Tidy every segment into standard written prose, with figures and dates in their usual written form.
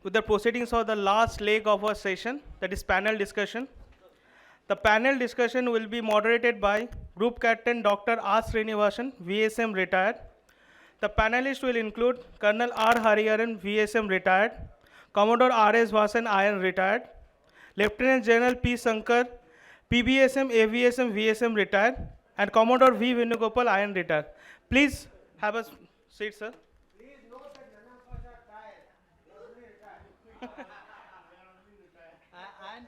with the proceedings of the last leg of our session, that is panel discussion. The panel discussion will be moderated by Group Captain Dr. R. Srinivasan, VSM retired. The panelists will include Colonel R. Hariharan VSM retired, Commodore R.S. Vasan IN retired, Lieutenant General P. Shankar, PVSM, AVSM, VSM retired, and Commodore V. Venugopal IN retired. Please have a seat, sir.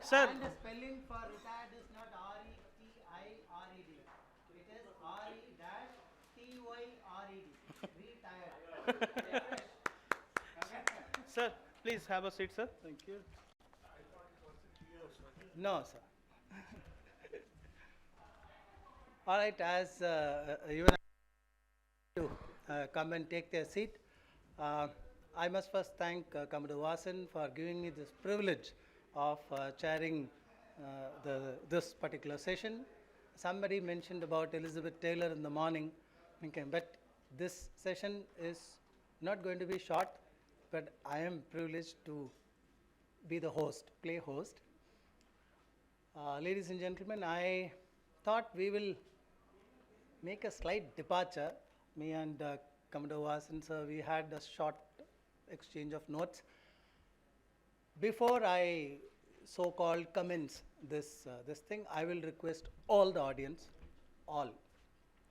Sir. And the spelling for retired is not R-E-T-I-R-E-D. It is R-E-T-Y-R-E-D. Retired. Sir, please have a seat, sir. Thank you. No, sir. All right, as you to come and take their seat, I must first thank Commodore Vasan for giving me this privilege of chairing this particular session. Somebody mentioned about Elizabeth Taylor in the morning, okay, but this session is not going to be short, but I am privileged to be the host, play host. Ladies and gentlemen, I thought we will make a slight departure. Me and Commodore Vasan, sir, we had a short exchange of notes. Before I so-called commence this thing, I will request all the audience, all,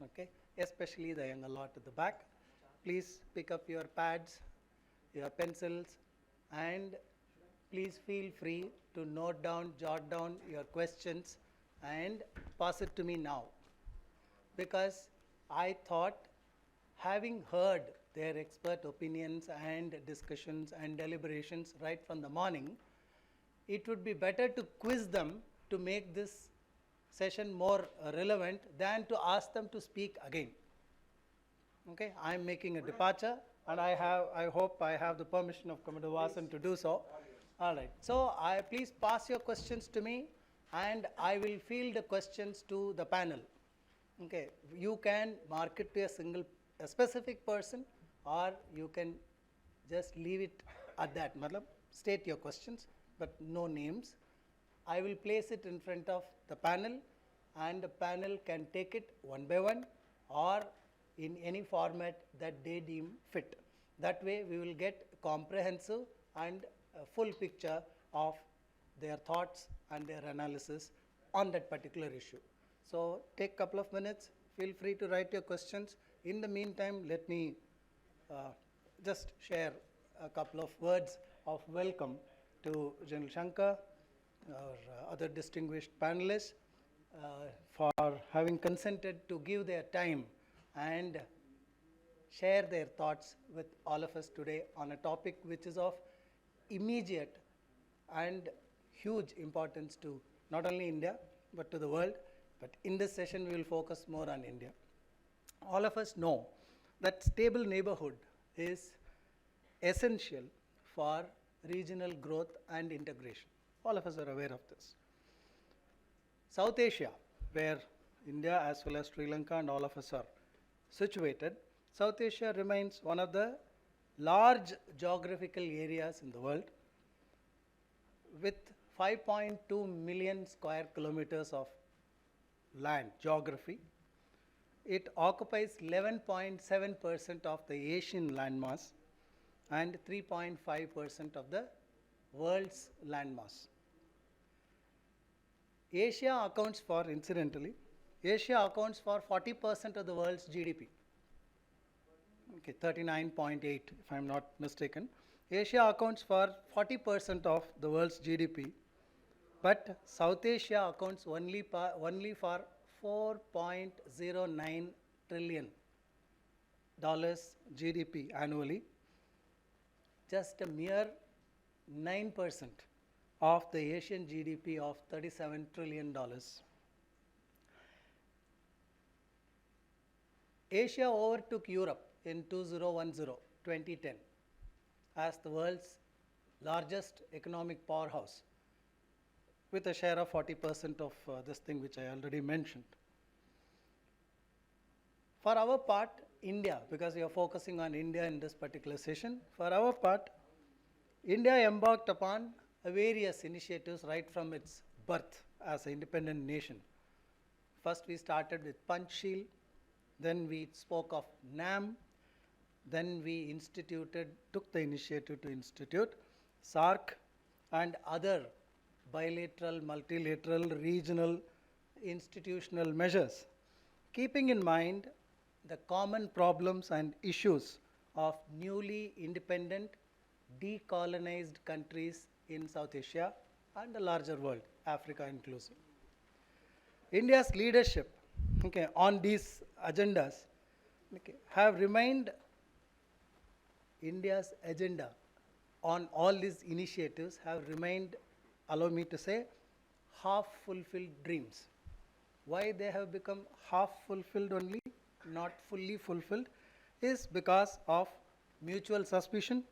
okay, especially the younger lot at the back, please pick up your pads, your pencils, and please feel free to note down, jot down your questions and pass it to me now. Because I thought, having heard their expert opinions and discussions and deliberations right from the morning, it would be better to quiz them to make this session more relevant than to ask them to speak again. Okay, I am making a departure, and I hope I have the permission of Commodore Vasan to do so. All right, so please pass your questions to me, and I will field the questions to the panel. Okay, you can mark it to a specific person, or you can just leave it at that. Matlab, state your questions, but no names. I will place it in front of the panel, and the panel can take it one by one or in any format that they deem fit. That way we will get comprehensive and a full picture of their thoughts and their analysis on that particular issue. So take a couple of minutes, feel free to write your questions. In the meantime, let me just share a couple of words of welcome to General Shankar, our other distinguished panelists, for having consented to give their time and share their thoughts with all of us today on a topic which is of immediate and huge importance to not only India, but to the world. But in this session, we will focus more on India. All of us know that stable neighborhood is essential for regional growth and integration. All of us are aware of this. South Asia, where India as well as Sri Lanka and all of us are situated, South Asia remains one of the large geographical areas in the world with 5.2 million square kilometers of land geography. It occupies 11.7% of the Asian landmass and 3.5% of the world's landmass. Asia accounts for, incidentally, Asia accounts for 40% of the world's GDP. Okay, 39.8 if I'm not mistaken. Asia accounts for 40% of the world's GDP, but South Asia accounts only for $4.09 trillion GDP annually, just a mere 9% of the Asian GDP of $37 trillion. Asia overtook Europe in 2010 as the world's largest economic powerhouse, with a share of 40% of this thing which I already mentioned. For our part, India, because we are focusing on India in this particular session, for our part, India embarked upon various initiatives right from its birth as an independent nation. First, we started with Panchsheel, then we spoke of NAM, then we took the initiative to institute SARC and other bilateral, multilateral, regional, institutional measures, keeping in mind the common problems and issues of newly independent, decolonized countries in South Asia and the larger world, Africa inclusive. India's leadership on these agendas have remained India's agenda on all these initiatives have remained, allow me to say, half-fulfilled dreams. Why they have become half-fulfilled only, not fully fulfilled, is because of mutual suspicion,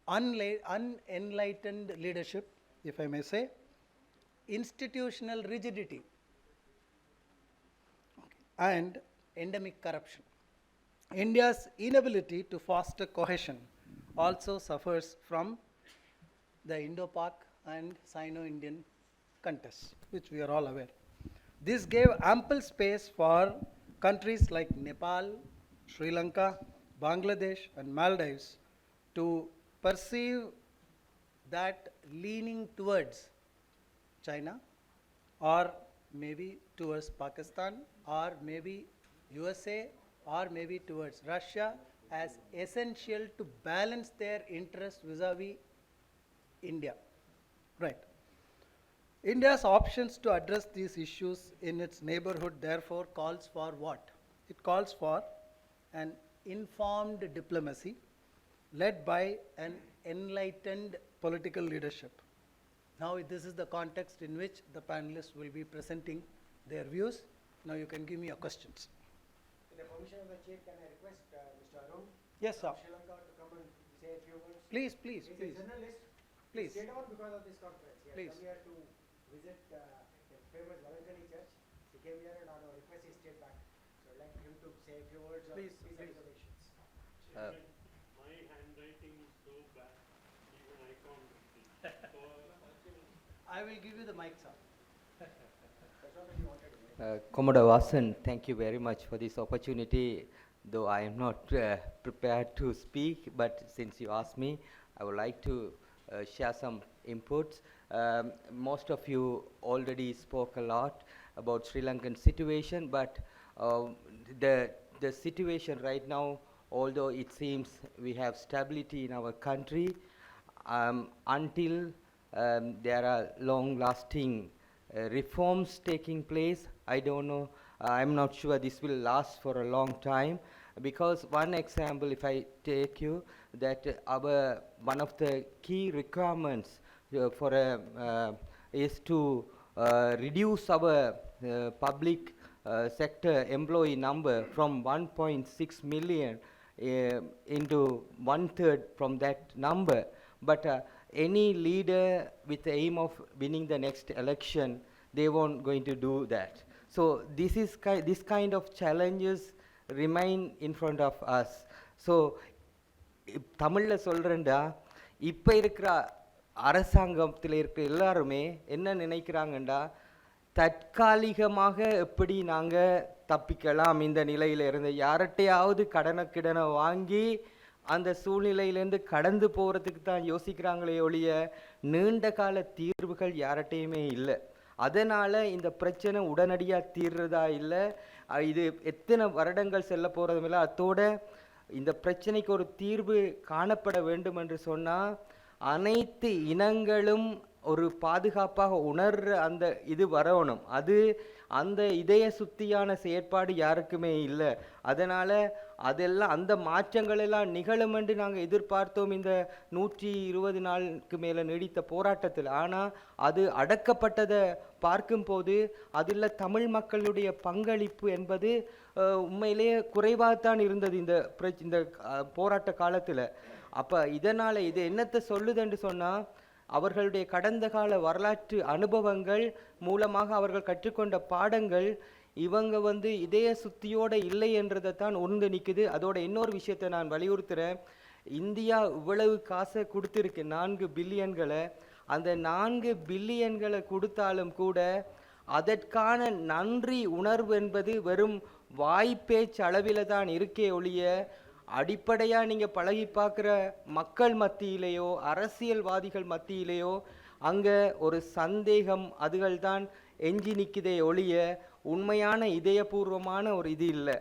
unenlightened leadership, if I may say, institutional rigidity, and endemic corruption. India's inability to foster cohesion also suffers from the Indo-Pak and Sino-Indian contests, which we are all aware. This gave ample space for countries like Nepal, Sri Lanka, Bangladesh, and Maldives to perceive that leaning towards China, or maybe towards Pakistan, or maybe USA, or maybe towards Russia as essential to balance their interests vis-a-vis India. Right. India's options to address these issues in its neighborhood therefore calls for what? It calls for an informed diplomacy led by an enlightened political leadership. Now this is the context in which the panelists will be presenting their views. Now you can give me your questions. With the permission of the chair, can I request Mr. Arun Yes, sir. from Sri Lanka to come and say a few words? Please, please, He's please. a journalist. Please. He stayed on because of this conference. He Please. has come here to visit the famous Vasan church. He came here and on our request he stayed back. So I'd like him to say a few words on Please, peace please. and relations. My handwriting is so bad, even I can't read it. So, I will give you the mic, sir. That's what he wanted to say. Commodore Vasan, thank you very much for this opportunity. Though I am not prepared to speak, but since you asked me, I would like to share some inputs. Most of you already spoke a lot about Sri Lankan situation, but the situation right now, although it seems we have stability in our country, until there are long-lasting reforms taking place, I don't know, I'm not sure this will last for a long time, because one example, if I take you, that one of the key requirements is to reduce our public sector employee number from 1.6 million into 1/3 from that number. But any leader with the aim of winning the next election, they won't going to do that. So this kind of challenges remain in front of us. So தமிழ்ல சொல்றேன்டா, இப்ப இருக்கிற அரசாங்கத்தில் இருக்கிற எல்லாருமே என்ன நினைக்கிறாங்கண்டா, தற்காலிகமாக எப்படி நாங்க தப்பிக்கலாம் இந்த நிலையில இருந்து, யார்கிட்டயாவது கடனை வாங்கி அந்த சூழ்நிலையிலேருந்து கடந்து போகிறதுக்கு தான் யோசிக்கிறாங்களே ஒழிய நீண்ட கால தீர்வுகள் யார்கிட்டையுமே இல்லை. அதனால் இந்த பிரச்சனை உடனடியாக தீர்றதா இல்லை, இது எத்தனை வருடங்கள் செல்ல போகிறதும் இல்லை. அத்தோட இந்த பிரச்சனைக்கு ஒரு தீர்வு காணப்பட வேண்டும் என்று சொன்னால் அனைத்து இனங்களும் ஒரு பாதுகாப்பாக உணர்ற அந்த இது வரணும். அந்த இதய சுத்தியான செயற்பாடு யாருக்குமே இல்லை. அதனால் அதெல்லாம் அந்த மாற்றங்கள் எல்லாம் நிகழும் என்று நாங்கள் எதிர்பார்த்தோம் இந்த 120 நாளுக்கு மேலே நீடித்த போராட்டத்தில். ஆனால் அது அடக்கப்பட்டதை பார்க்கும்போது அதில் தமிழ் மக்களுடைய பங்களிப்பு என்பது உண்மையிலேயே குறைவாகத்தான் இருந்தது இந்த போராட்ட காலத்தில். அப்போ இதனால் இது என்னத்தை சொல்லுதுன்னு சொன்னால், அவர்களுடைய கடந்த கால வரலாற்று அனுபவங்கள் மூலமாக அவர்கள் கற்றுக்கொண்ட பாடங்கள் இவங்க இதய சுத்தியோடு இல்லை என்றதை தான் உணர்ந்து நிற்குது. அதோட இன்னொரு விஷயத்தை நான் வலியுறுத்துகிறேன். இந்தியா இவ்வளவு காசை கொடுத்துருக்கு 4 பில்லியன்களை. அந்த 4 பில்லியன்களை கொடுத்தாலும் கூட அதற்கான நன்றி உணர்வு என்பது வெறும் வாய்ப்பேச்சு அளவில் தான் இருக்கே ஒழிய அடிப்படையாக நீங்கள் பழகி பார்க்குற மக்கள் மத்தியிலேயோ அரசியல்வாதிகள் மத்தியிலேயோ அங்கே ஒரு சந்தேகம் அதுகள் தான் எஞ்சி நிற்குதே ஒழிய உண்மையான இதயபூர்வமான ஒரு இது இல்லை.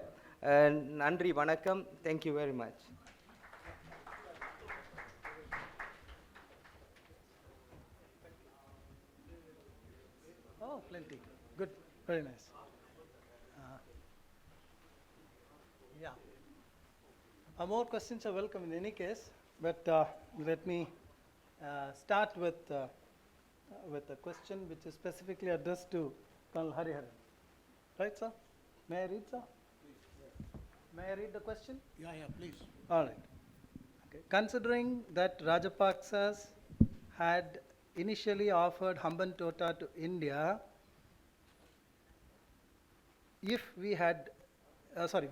நன்றி, வணக்கம். Thank you very much. Oh, plenty. Good. Very nice. Yeah. More questions are welcome in any case, but let me start with a question which is specifically addressed to Colonel Hariharan. Right, sir? May I read, sir? May I read the question? Yeah, please. All right. Okay. Considering that Rajapaksas had initially offered Hambantota to India, if we had,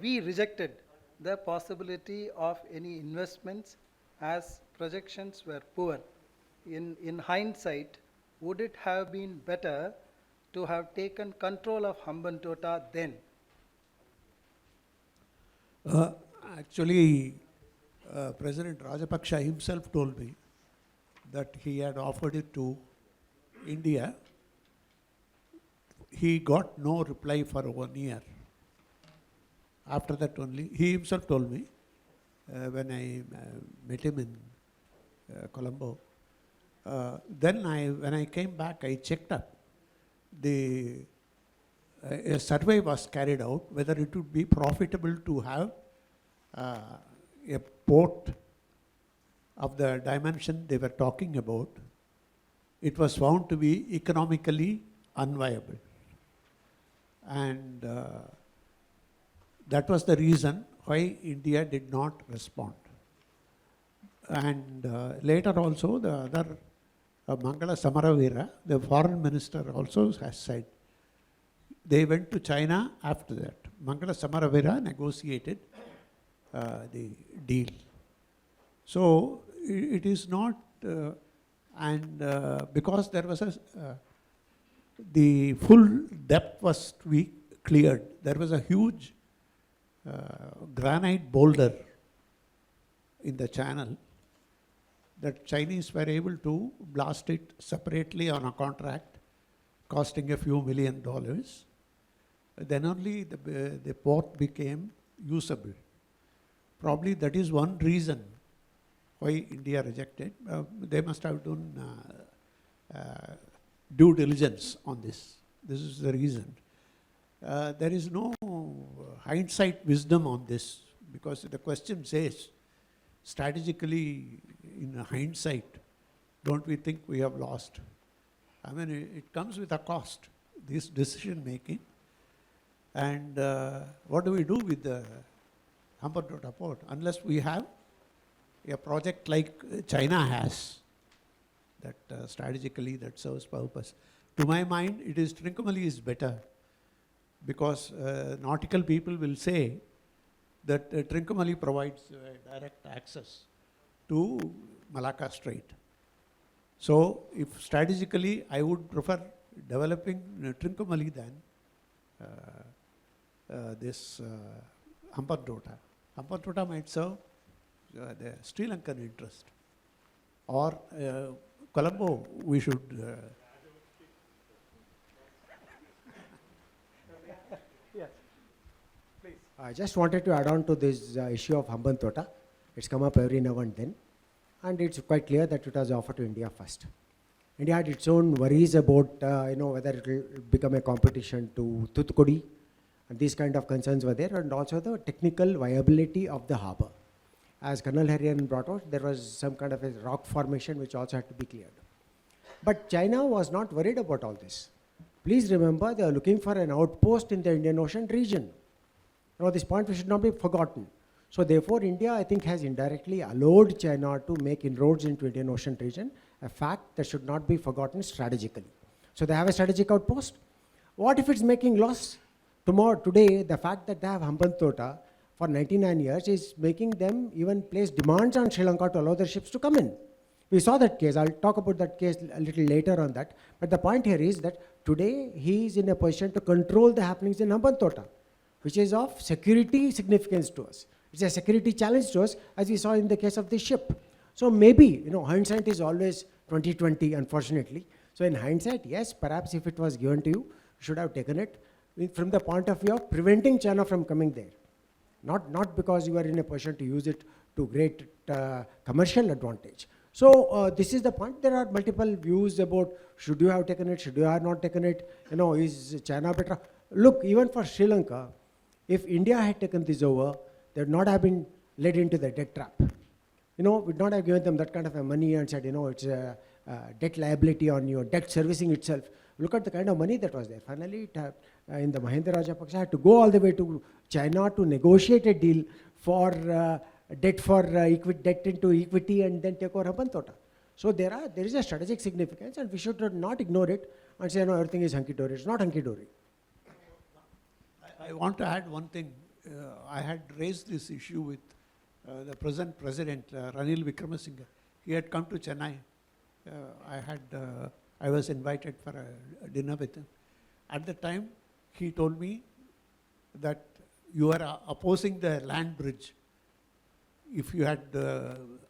we rejected the possibility of any investments as projections were poor. In hindsight, would it have been better to have taken control of Hambantota then? Actually, President Rajapaksa himself told me that he had offered it to India. He got no reply for 1 year. After that only, he himself told me when I met him in Colombo. Then when I came back, I checked up. A survey was carried out whether it would be profitable to have a port of the dimension they were talking about. It was found to be economically unviable. And that was the reason why India did not respond. And later also the other Mangala Samaravira, the foreign minister, also has said they went to China after that. Mangala Samaravira negotiated the deal. So it is not, because there was the full depth was to be cleared. There was a huge granite boulder in the channel that Chinese were able to blast it separately on a contract costing a few $1 million. Then only the port became usable. Probably that is one reason why India rejected. They must have done due diligence on this. This is the reason. There is no hindsight wisdom on this, because the question says, strategically, in hindsight, don't we think we have lost? I mean, it comes with a cost, this decision making. And what do we do with the Hambantota port? Unless we have a project like China has, that strategically that serves purpose. To my mind, it is Trincomalee is better, because nautical people will say that Trincomalee provides direct access to Malacca Strait. So if strategically, I would prefer developing Trincomalee than this Hambantota. Hambantota might serve the Sri Lankan interest. Or Colombo, we should... Yes, please. I just wanted to add on to this issue of Hambantota. It's come up every now and then. And it's quite clear that it was offered to India first. India had its own worries about whether it will become a competition to Thoothukudi, and these kind of concerns were there, and also the technical viability of the harbour. As Colonel Hariharan brought out, there was some kind of a rock formation which also had to be cleared. But China was not worried about all this. Please remember, they are looking for an outpost in the Indian Ocean region. Now, this point should not be forgotten. So therefore, India, I think, has indirectly allowed China to make inroads into Indian Ocean region, a fact that should not be forgotten strategically. So they have a strategic outpost. What if it's making loss? Today, the fact that they have Hambantota for 99 years is making them even place demands on Sri Lanka to allow their ships to come in. We saw that case. I'll talk about that case a little later on that. But the point here is that today he is in a position to control the happenings in Hambantota, which is of security significance to us. It's a security challenge to us, as we saw in the case of the ship. So maybe, hindsight is always 2020, unfortunately. So in hindsight, yes, perhaps if it was given to you, you should have taken it from the point of view of preventing China from coming there. Not because you are in a position to use it to great commercial advantage. So this is the point. There are multiple views about should you have taken it, should you have not taken it, is China better? Look, even for Sri Lanka, if India had taken this over, they would not have been led into the debt trap. Would not have given them that kind of money and said, it's a debt liability on your debt servicing itself. Look at the kind of money that was there. Finally, in the Mahinda Rajapaksa had to go all the way to China to negotiate a deal for debt into equity and then take over Hambantota. So there is a strategic significance, and we should not ignore it and say, no, everything is hunky-dory. It's not hunky-dory. I want to add one thing. I had raised this issue with the present president, Ranil Wickremesinghe. He had come to Chennai. I was invited for a dinner with him. At the time, he told me that you are opposing the land bridge. If you had,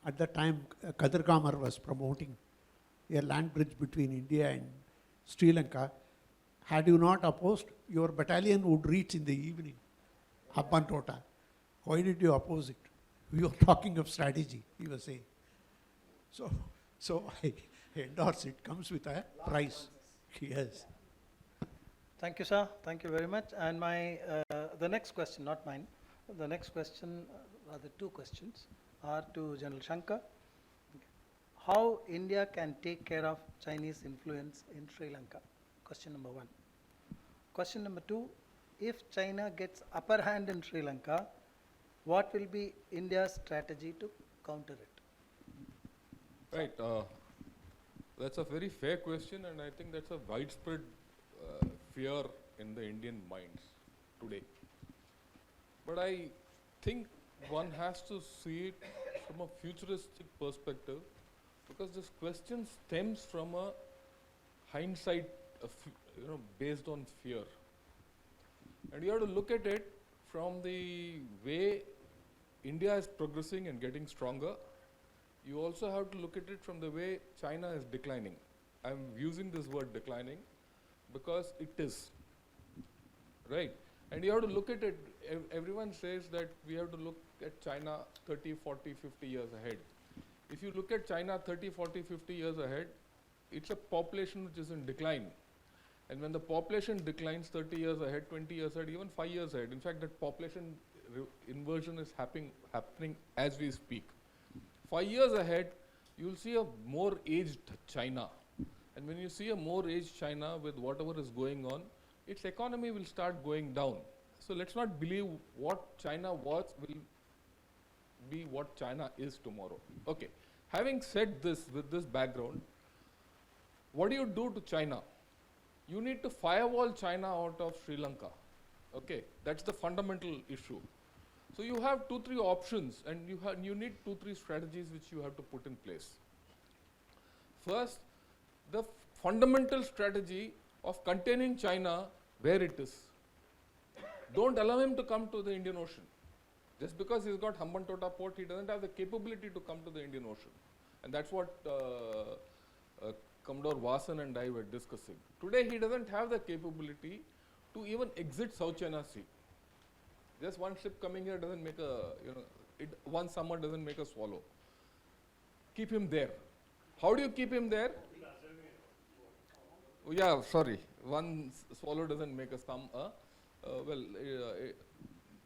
at the time, Kadir Kamar was promoting a land bridge between India and Sri Lanka. Had you not opposed, your battalion would reach in the evening, Hambantota. Why did you oppose it? We were talking of strategy, he was saying. So I endorse it. Comes with a price. Yes. Thank you, sir. Thank you very much. And the next question, not mine, the next question, rather two questions, are to General Shankar. How India can take care of Chinese influence in Sri Lanka? Question number one. Question number two, if China gets upper hand in Sri Lanka, what will be India's strategy to counter it? Right. That's a very fair question, and I think that's a widespread fear in the Indian minds today. But I think one has to see it from a futuristic perspective, because this question stems from a hindsight, based on fear. And you have to look at it from the way India is progressing and getting stronger. You also have to look at it from the way China is declining. I'm using this word declining because it is, right? And you have to look at it, everyone says that we have to look at China 30, 40, 50 years ahead. If you look at China 30, 40, 50 years ahead, it's a population which is in decline. And when the population declines 30 years ahead, 20 years ahead, even 5 years ahead, in fact, that population inversion is happening as we speak. 5 years ahead, you will see a more aged China. And when you see a more aged China with whatever is going on, its economy will start going down. So let's not believe what China was will be what China is tomorrow. Okay. Having said this, with this background, what do you do to China? You need to firewall China out of Sri Lanka. Okay, that's the fundamental issue. So you have 2-3 options, and you need 2-3 strategies which you have to put in place. First, the fundamental strategy of containing China where it is. Don't allow him to come to the Indian Ocean. Just because he's got Hambantota port, he doesn't have the capability to come to the Indian Ocean. And that's what Commodore Vasan and I were discussing. Today he doesn't have the capability to even exit South China Sea. Just one ship coming here doesn't make one summer doesn't make a swallow. Keep him there. How do you keep him there? Oh, yeah, sorry. One swallow doesn't make a summer.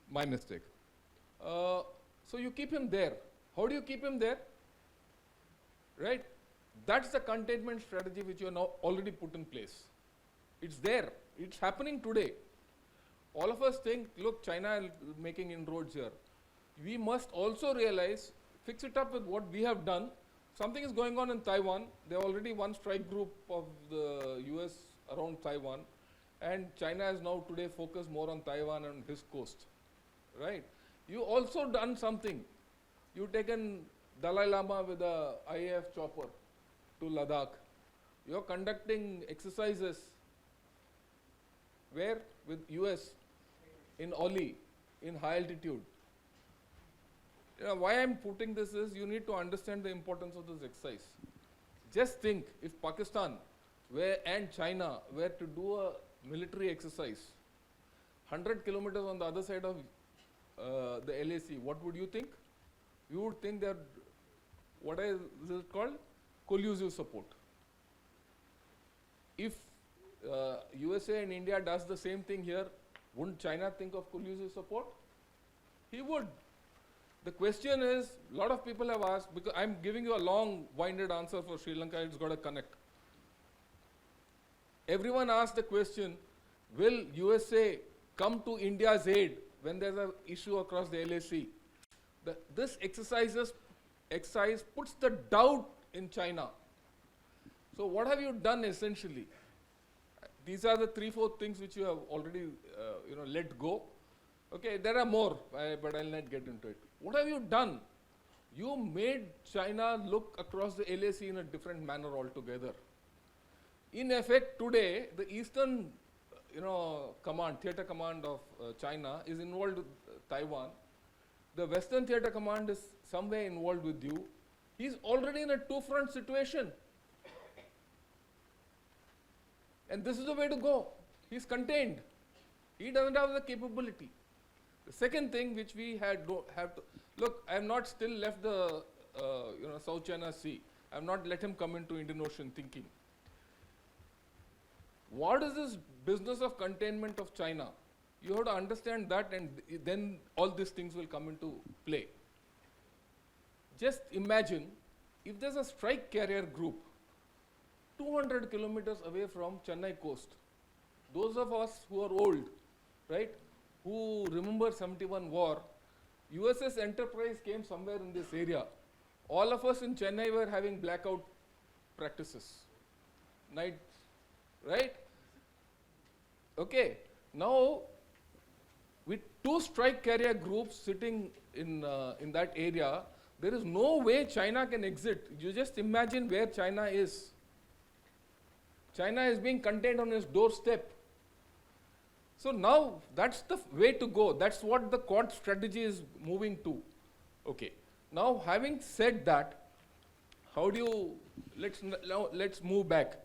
My mistake. So you keep him there. How do you keep him there? Right? That's the containment strategy which you have now already put in place. It's there. It's happening today. All of us think, look, China is making inroads here. We must also realize, fix it up with what we have done. Something is going on in Taiwan. There are already one strike group of the US around Taiwan. And China is now today focused more on Taiwan and his coast. Right? You also done something. You taken Dalai Lama with a IAF chopper to Ladakh. You're conducting exercises. Where? With US, in Oli, in high altitude. You know, why I'm putting this is you need to understand the importance of this exercise. Just think if Pakistan and China were to do a military exercise, 100 kilometers on the other side of the LAC, what would you think? You would think that, what is it called? Collusive support. If USA and India does the same thing here, wouldn't China think of collusive support? He would. The question is, a lot of people have asked, because I'm giving you a long-winded answer for Sri Lanka, it's got to connect. Everyone asked the question, will USA come to India's aid when there's an issue across the LAC? This exercise puts the doubt in China. So what have you done essentially? These are the 3-4 things which you have already let go. Okay, there are more, but I'll not get into it. What have you done? You made China look across the LAC in a different manner altogether. In effect, today, the Eastern Theater Command of China is involved with Taiwan. The Western Theater Command is somewhere involved with you. He's already in a two-front situation. And this is the way to go. He's contained. He doesn't have the capability. The second thing which we have to look, I have not still left the South China Sea. I have not let him come into Indian Ocean thinking. What is this business of containment of China? You have to understand that, and then all these things will come into play. Just imagine if there's a strike carrier group 200 kilometers away from Chennai coast. Those of us who are old, right, who remember 71 war, USS Enterprise came somewhere in this area. All of us in Chennai were having blackout practices, nights, right? Okay, now with 2 strike carrier groups sitting in that area, there is no way China can exit. You just imagine where China is. China is being contained on its doorstep. So now that's the way to go. That's what the Quad strategy is moving to. Okay. Now having said that, how do you, let's move back.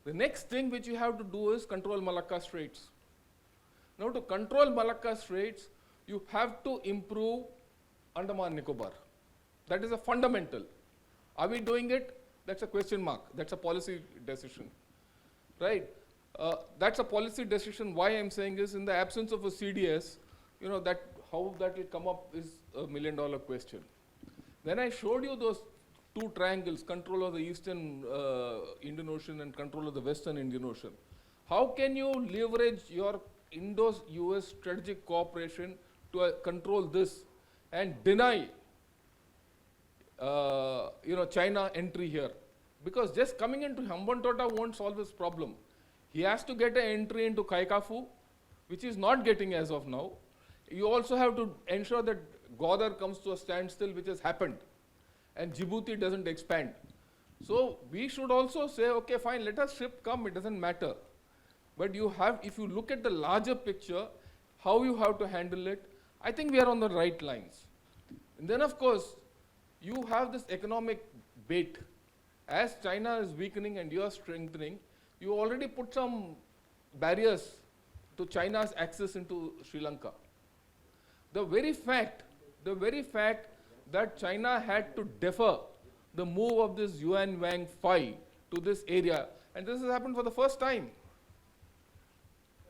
The next thing which you have to do is control Malacca Straits. Now to control Malacca Straits, you have to improve Andaman Nicobar. That is a fundamental. Are we doing it? That's a question mark. That's a policy decision. Right? That's a policy decision. Why I'm saying is, in the absence of a CDS, that how that will come up is $1 million question. Then I showed you those 2 triangles, control of the Eastern Indian Ocean and control of the Western Indian Ocean. How can you leverage your Indo-US strategic cooperation to control this and deny China entry here? Because just coming into Hambantota won't solve this problem. He has to get an entry into Kaikafu, which is not getting as of now. You also have to ensure that Gwadar comes to a standstill, which has happened, and Djibouti doesn't expand. So we should also say, okay, fine, let us ship come, it doesn't matter. But you have, if you look at the larger picture, how you have to handle it, I think we are on the right lines. And then of course, you have this economic bait. As China is weakening and you are strengthening, you already put some barriers to China's access into Sri Lanka. The very fact that China had to defer the move of this Yuan Wang Fai to this area, and this has happened for the first time,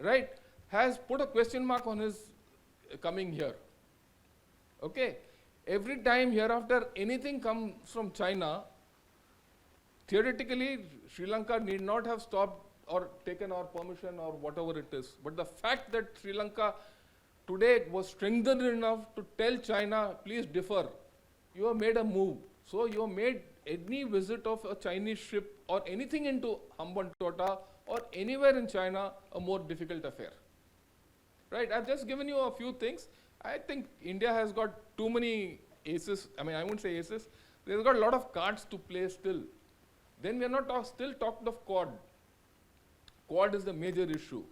right, has put a question mark on his coming here. Okay, every time hereafter anything comes from China, theoretically, Sri Lanka need not have stopped or taken our permission or whatever it is. But the fact that Sri Lanka today was strengthened enough to tell China, please defer, you have made a move. So you have made any visit of a Chinese ship or anything into Hambantota or anywhere in China a more difficult affair. Right? I've just given you a few things. I think India has got too many aces. I mean, I won't say aces. They've got a lot of cards to play still. Then we are not still talked of Quad. Quad is the major issue.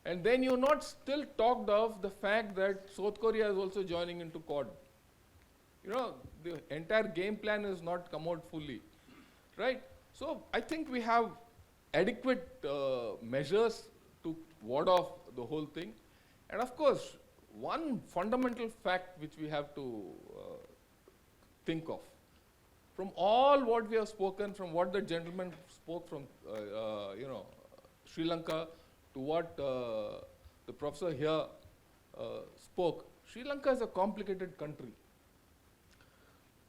And then you're not still talked of the fact that South Korea is also joining into Quad. You know, the entire game plan has not come out fully, right? So I think we have adequate measures to ward off the whole thing. And of course, one fundamental fact which we have to think of, from all what we have spoken, from what the gentleman spoke from, Sri Lanka, to what the professor here spoke, Sri Lanka is a complicated country.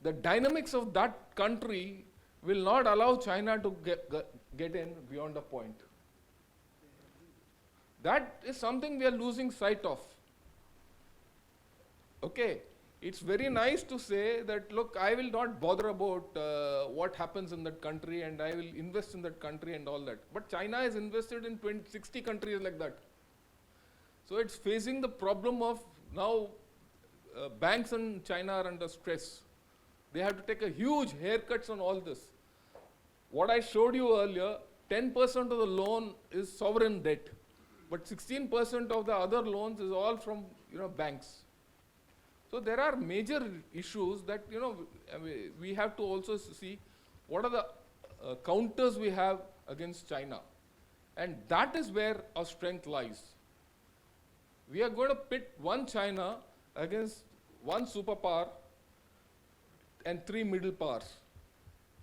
The dynamics of that country will not allow China to get in beyond a point. That is something we are losing sight of. Okay, it's very nice to say that, look, I will not bother about what happens in that country and I will invest in that country and all that. But China is invested in 60 countries like that. So it's facing the problem of now banks in China are under stress. They have to take a huge haircuts on all this. What I showed you earlier, 10% of the loan is sovereign debt, but 16% of the other loans is all from banks. So there are major issues that we have to also see what are the counters we have against China, and that is where our strength lies. We are going to pit one China against one superpower and three middle powers,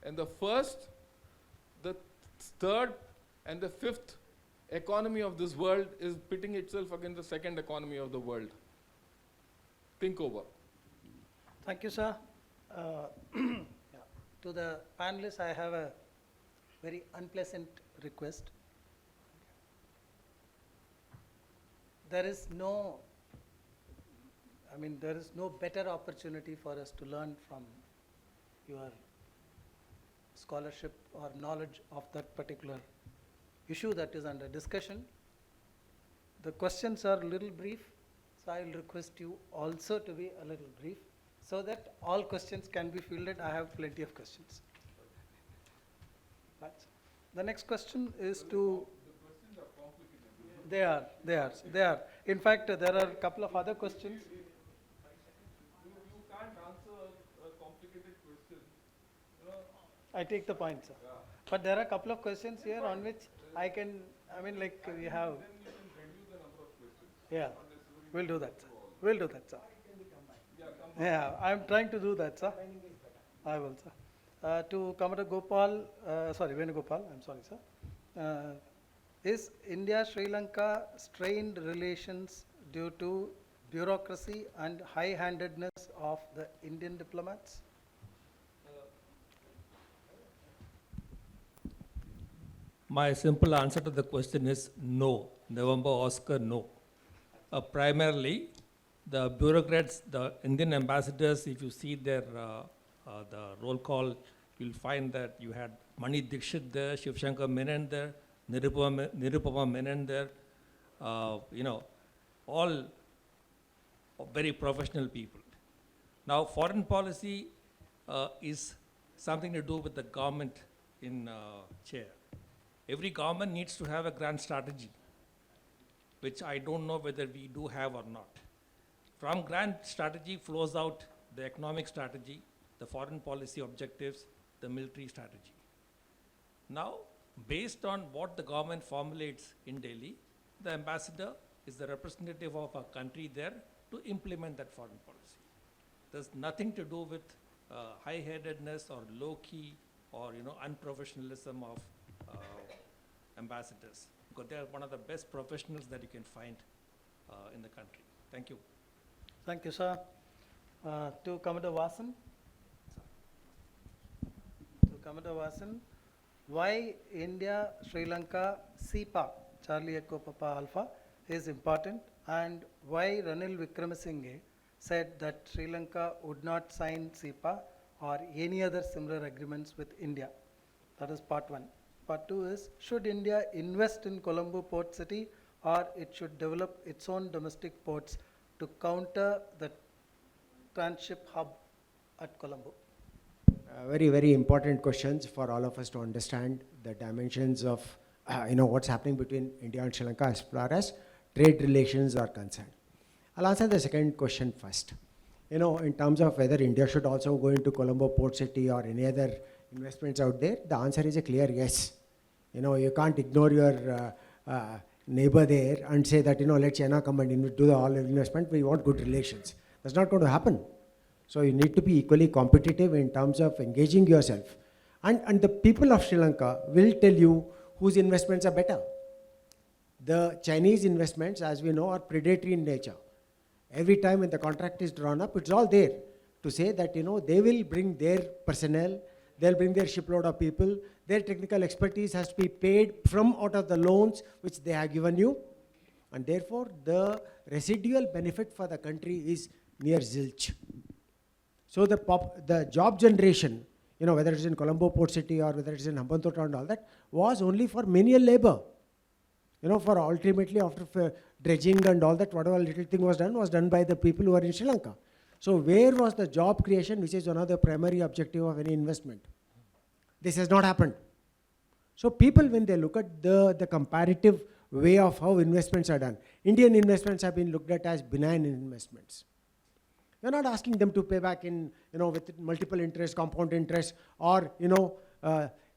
and the first, the third, and the fifth economy of this world is pitting itself against the second economy of the world. Think over. Thank you, sir. To the panelists, I have a very unpleasant request. There is no better opportunity for us to learn from your scholarship or knowledge of that particular issue that is under discussion. The questions are a little brief, so I will request you also to be a little brief so that all questions can be fielded. I have plenty of questions. Right. The next question is to... They are. In fact, there are a couple of other questions. You can't answer a complicated question. I take the point, sir. Yeah. But there are a couple of questions here on which we have... Then you can reduce the number of questions. Yeah, we'll do that, sir. We'll do that, sir. Yeah, I'm trying to do that, sir. I will, sir. To Commodore Venugopal, I'm sorry, sir. Is India-Sri Lanka strained relations due to bureaucracy and high-handedness of the Indian diplomats? My simple answer to the question is no. November Oscar, no. Primarily, the bureaucrats, the Indian ambassadors, if you see their the roll call, you'll find that you had Mani Dixit there, Shankar Menon there, Nirupama Menon there, all very professional people. Now, foreign policy is something to do with the government in chair. Every government needs to have a grand strategy, which I don't know whether we do have or not. From grand strategy flows out the economic strategy, the foreign policy objectives, the military strategy. Now, based on what the government formulates in Delhi, the ambassador is the representative of a country there to implement that foreign policy. There's nothing to do with high-headedness or low-key or unprofessionalism of ambassadors, because they are one of the best professionals that you can find in the country. Thank you. Thank you, sir. To Commodore Vasan. Why India, Sri Lanka, CPA, Charlie Echo Papa Alpha, is important, and why Ranil Wickremesinghe said that Sri Lanka would not sign CPA or any other similar agreements with India. That is part one. Part two is, should India invest in Colombo port city, or it should develop its own domestic ports to counter the transship hub at Colombo? Very, very important questions for all of us to understand the dimensions of what's happening between India and Sri Lanka as far as trade relations are concerned. I'll answer the second question first. In terms of whether India should also go into Colombo Port City or any other investments out there, the answer is a clear yes. You can't ignore your neighbor there and say that, let China come and do the all investment, we want good relations. That's not going to happen. So you need to be equally competitive in terms of engaging yourself. And the people of Sri Lanka will tell you whose investments are better. The Chinese investments, as we know, are predatory in nature. Every time when the contract is drawn up, it's all there to say that, they will bring their personnel, they'll bring their shipload of people, their technical expertise has to be paid from out of the loans which they have given you. And therefore, the residual benefit for the country is near zilch. So the job generation, whether it's in Colombo Port City or whether it's in Hambantota and all that, was only for menial labor. For ultimately after dredging and all that, whatever little thing was done by the people who are in Sri Lanka. So where was the job creation, which is one of the primary objective of any investment? This has not happened. So people, when they look at the comparative way of how investments are done, Indian investments have been looked at as benign investments. We're not asking them to pay back in, with multiple interest, compound interest, or,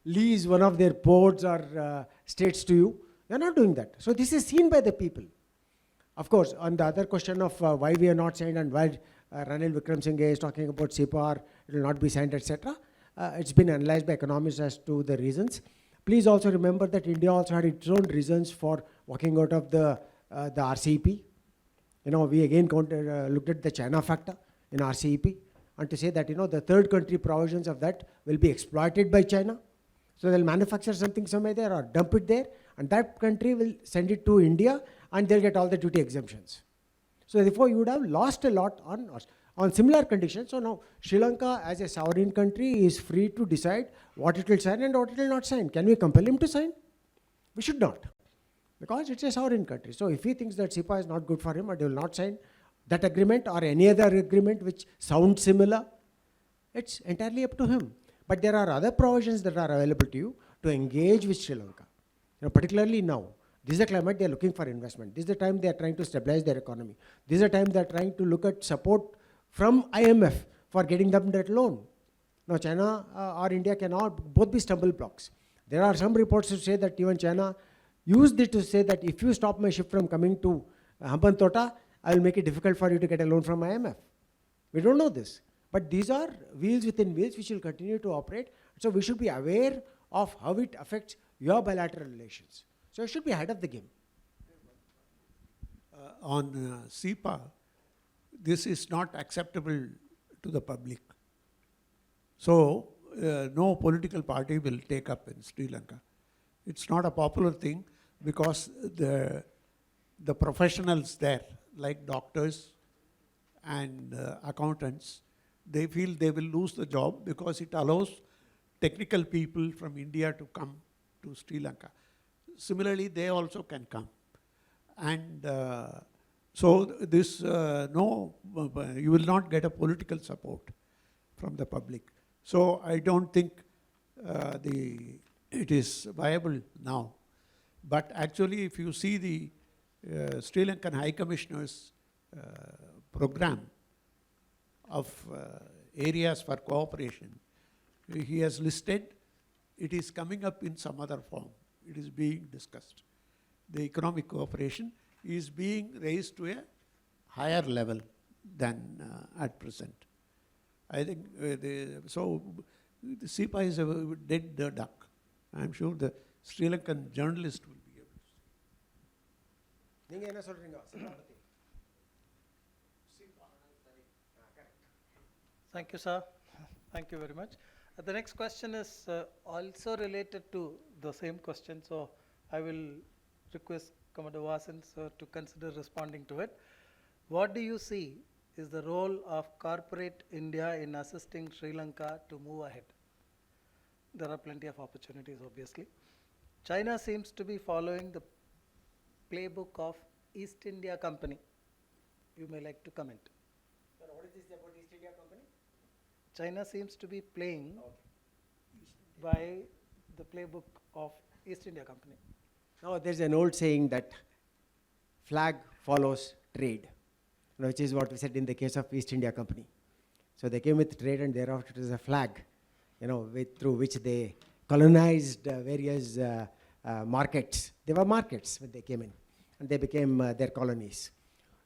lease one of their ports or states to you. We're not doing that. So this is seen by the people. Of course, on the other question of why we are not signed and why Ranil Wickremesinghe is talking about CEPA, it will not be signed, etc. It's been analyzed by economists as to the reasons. Please also remember that India also had its own reasons for walking out of the RCEP. We again looked at the China factor in RCEP and to say that, the third country provisions of that will be exploited by China. So they'll manufacture something somewhere there or dump it there, and that country will send it to India and they'll get all the duty exemptions. So therefore you would have lost a lot on similar conditions. So now Sri Lanka as a sovereign country is free to decide what it will sign and what it will not sign. Can we compel him to sign? We should not, because it's a sovereign country. So if he thinks that CEPA is not good for him and he will not sign that agreement or any other agreement which sounds similar, it's entirely up to him. But there are other provisions that are available to you to engage with Sri Lanka. Particularly now, this is the climate they are looking for investment. This is the time they are trying to stabilize their economy. This is the time they are trying to look at support from IMF for getting them that loan. Now China or India cannot both be stumble blocks. There are some reports to say that even China used it to say that if you stop my ship from coming to Hambantota, I will make it difficult for you to get a loan from IMF. We don't know this. But these are wheels within wheels which will continue to operate. So we should be aware of how it affects your bilateral relations. So you should be ahead of the game. On CEPA, this is not acceptable to the public. So no political party will take up in Sri Lanka. It's not a popular thing because the professionals there, like doctors and accountants, they feel they will lose the job because it allows technical people from India to come to Sri Lanka. Similarly, they also can come. And so this, you will not get a political support from the public. So I don't think it is viable now. But actually, if you see the Sri Lankan High Commissioner's program of areas for cooperation, he has listed, it is coming up in some other form. It is being discussed. The economic cooperation is being raised to a higher level than at present. I think so the CEPA is a dead duck. I'm sure the Sri Lankan journalist will be able to say. Thank you, sir. Thank you very much. The next question is also related to the same question, so I will request Commodore Vasan sir to consider responding to it. What do you see is the role of corporate India in assisting Sri Lanka to move ahead? There are plenty of opportunities, obviously. China seems to be following the playbook of East India Company you may like to comment. Sir, what is this about East India Company? China seems to be playing by the playbook of East India Company. Now, there's an old saying that flag follows trade, which is what we said in the case of East India Company. So they came with trade, and thereafter it was a flag, through which they colonized various markets. They were markets when they came in, and they became their colonies.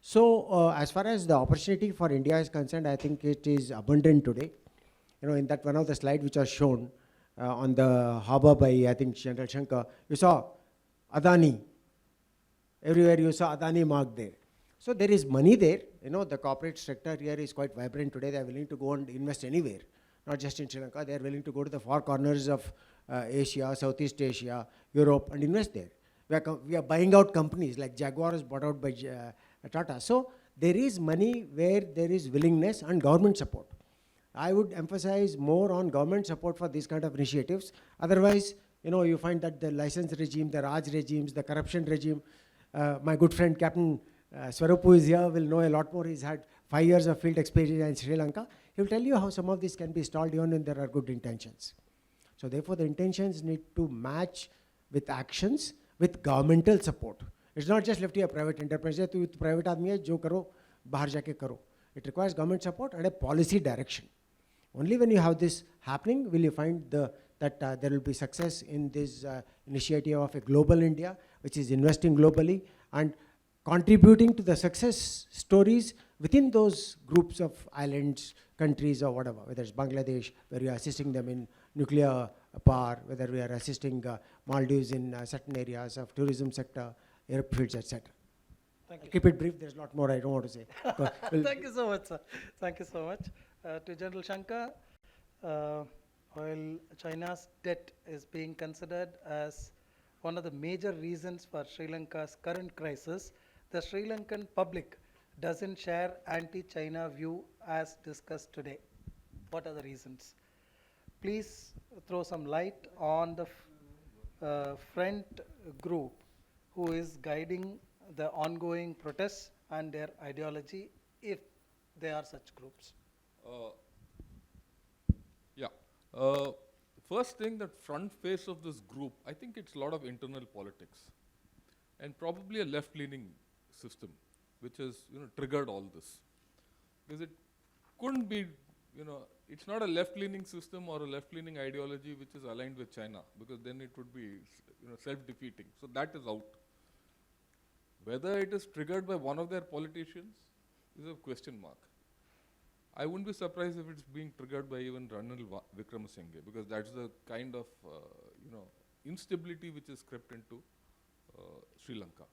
So as far as the opportunity for India is concerned, I think it is abundant today. In that one of the slides which was shown on the harbor by, I think, Shankar, you saw Adani. Everywhere you saw Adani marked there. So there is money there. The corporate sector here is quite vibrant today. They are willing to go and invest anywhere, not just in Sri Lanka. They are willing to go to the far corners of Asia, Southeast Asia, Europe, and invest there. We are buying out companies like Jaguar is bought out by Tata. So there is money where there is willingness and government support. I would emphasize more on government support for these kind of initiatives. Otherwise, you find that the license regime, the Raj regimes, the corruption regime, my good friend Captain Swarupu is here, will know a lot more. He's had 5 years of field experience in Sri Lanka. He will tell you how some of this can be stalled even when there are good intentions. So therefore, the intentions need to match with actions, with governmental support. It's not just left to a private enterprise. To private aadmi hai, jo karo, bahar jaake karo. It requires government support and a policy direction. Only when you have this happening will you find that there will be success in this initiative of a global India, which is investing globally and contributing to the success stories within those groups of islands, countries or whatever, whether it's Bangladesh, where we are assisting them in nuclear power, whether we are assisting Maldives in certain areas of tourism sector, airfields, etc. Thank you. Keep it brief, there's a lot more I don't want to say. Thank you so much, sir. Thank you so much. To General Shankar, while China's debt is being considered as one of the major reasons for Sri Lanka's current crisis, the Sri Lankan public doesn't share anti-China view as discussed today. What are the reasons? Please throw some light on the front group who is guiding the ongoing protests and their ideology, if there are such groups. First thing, that front face of this group, I think it's a lot of internal politics and probably a left-leaning system which has triggered all this. Because it couldn't be, it's not a left-leaning system or a left-leaning ideology which is aligned with China, because then it would be self-defeating. So that is out. Whether it is triggered by one of their politicians is a question mark. I wouldn't be surprised if it's being triggered by even Ranil Wickremesinghe, because that's the kind of instability which is crept into Sri Lanka.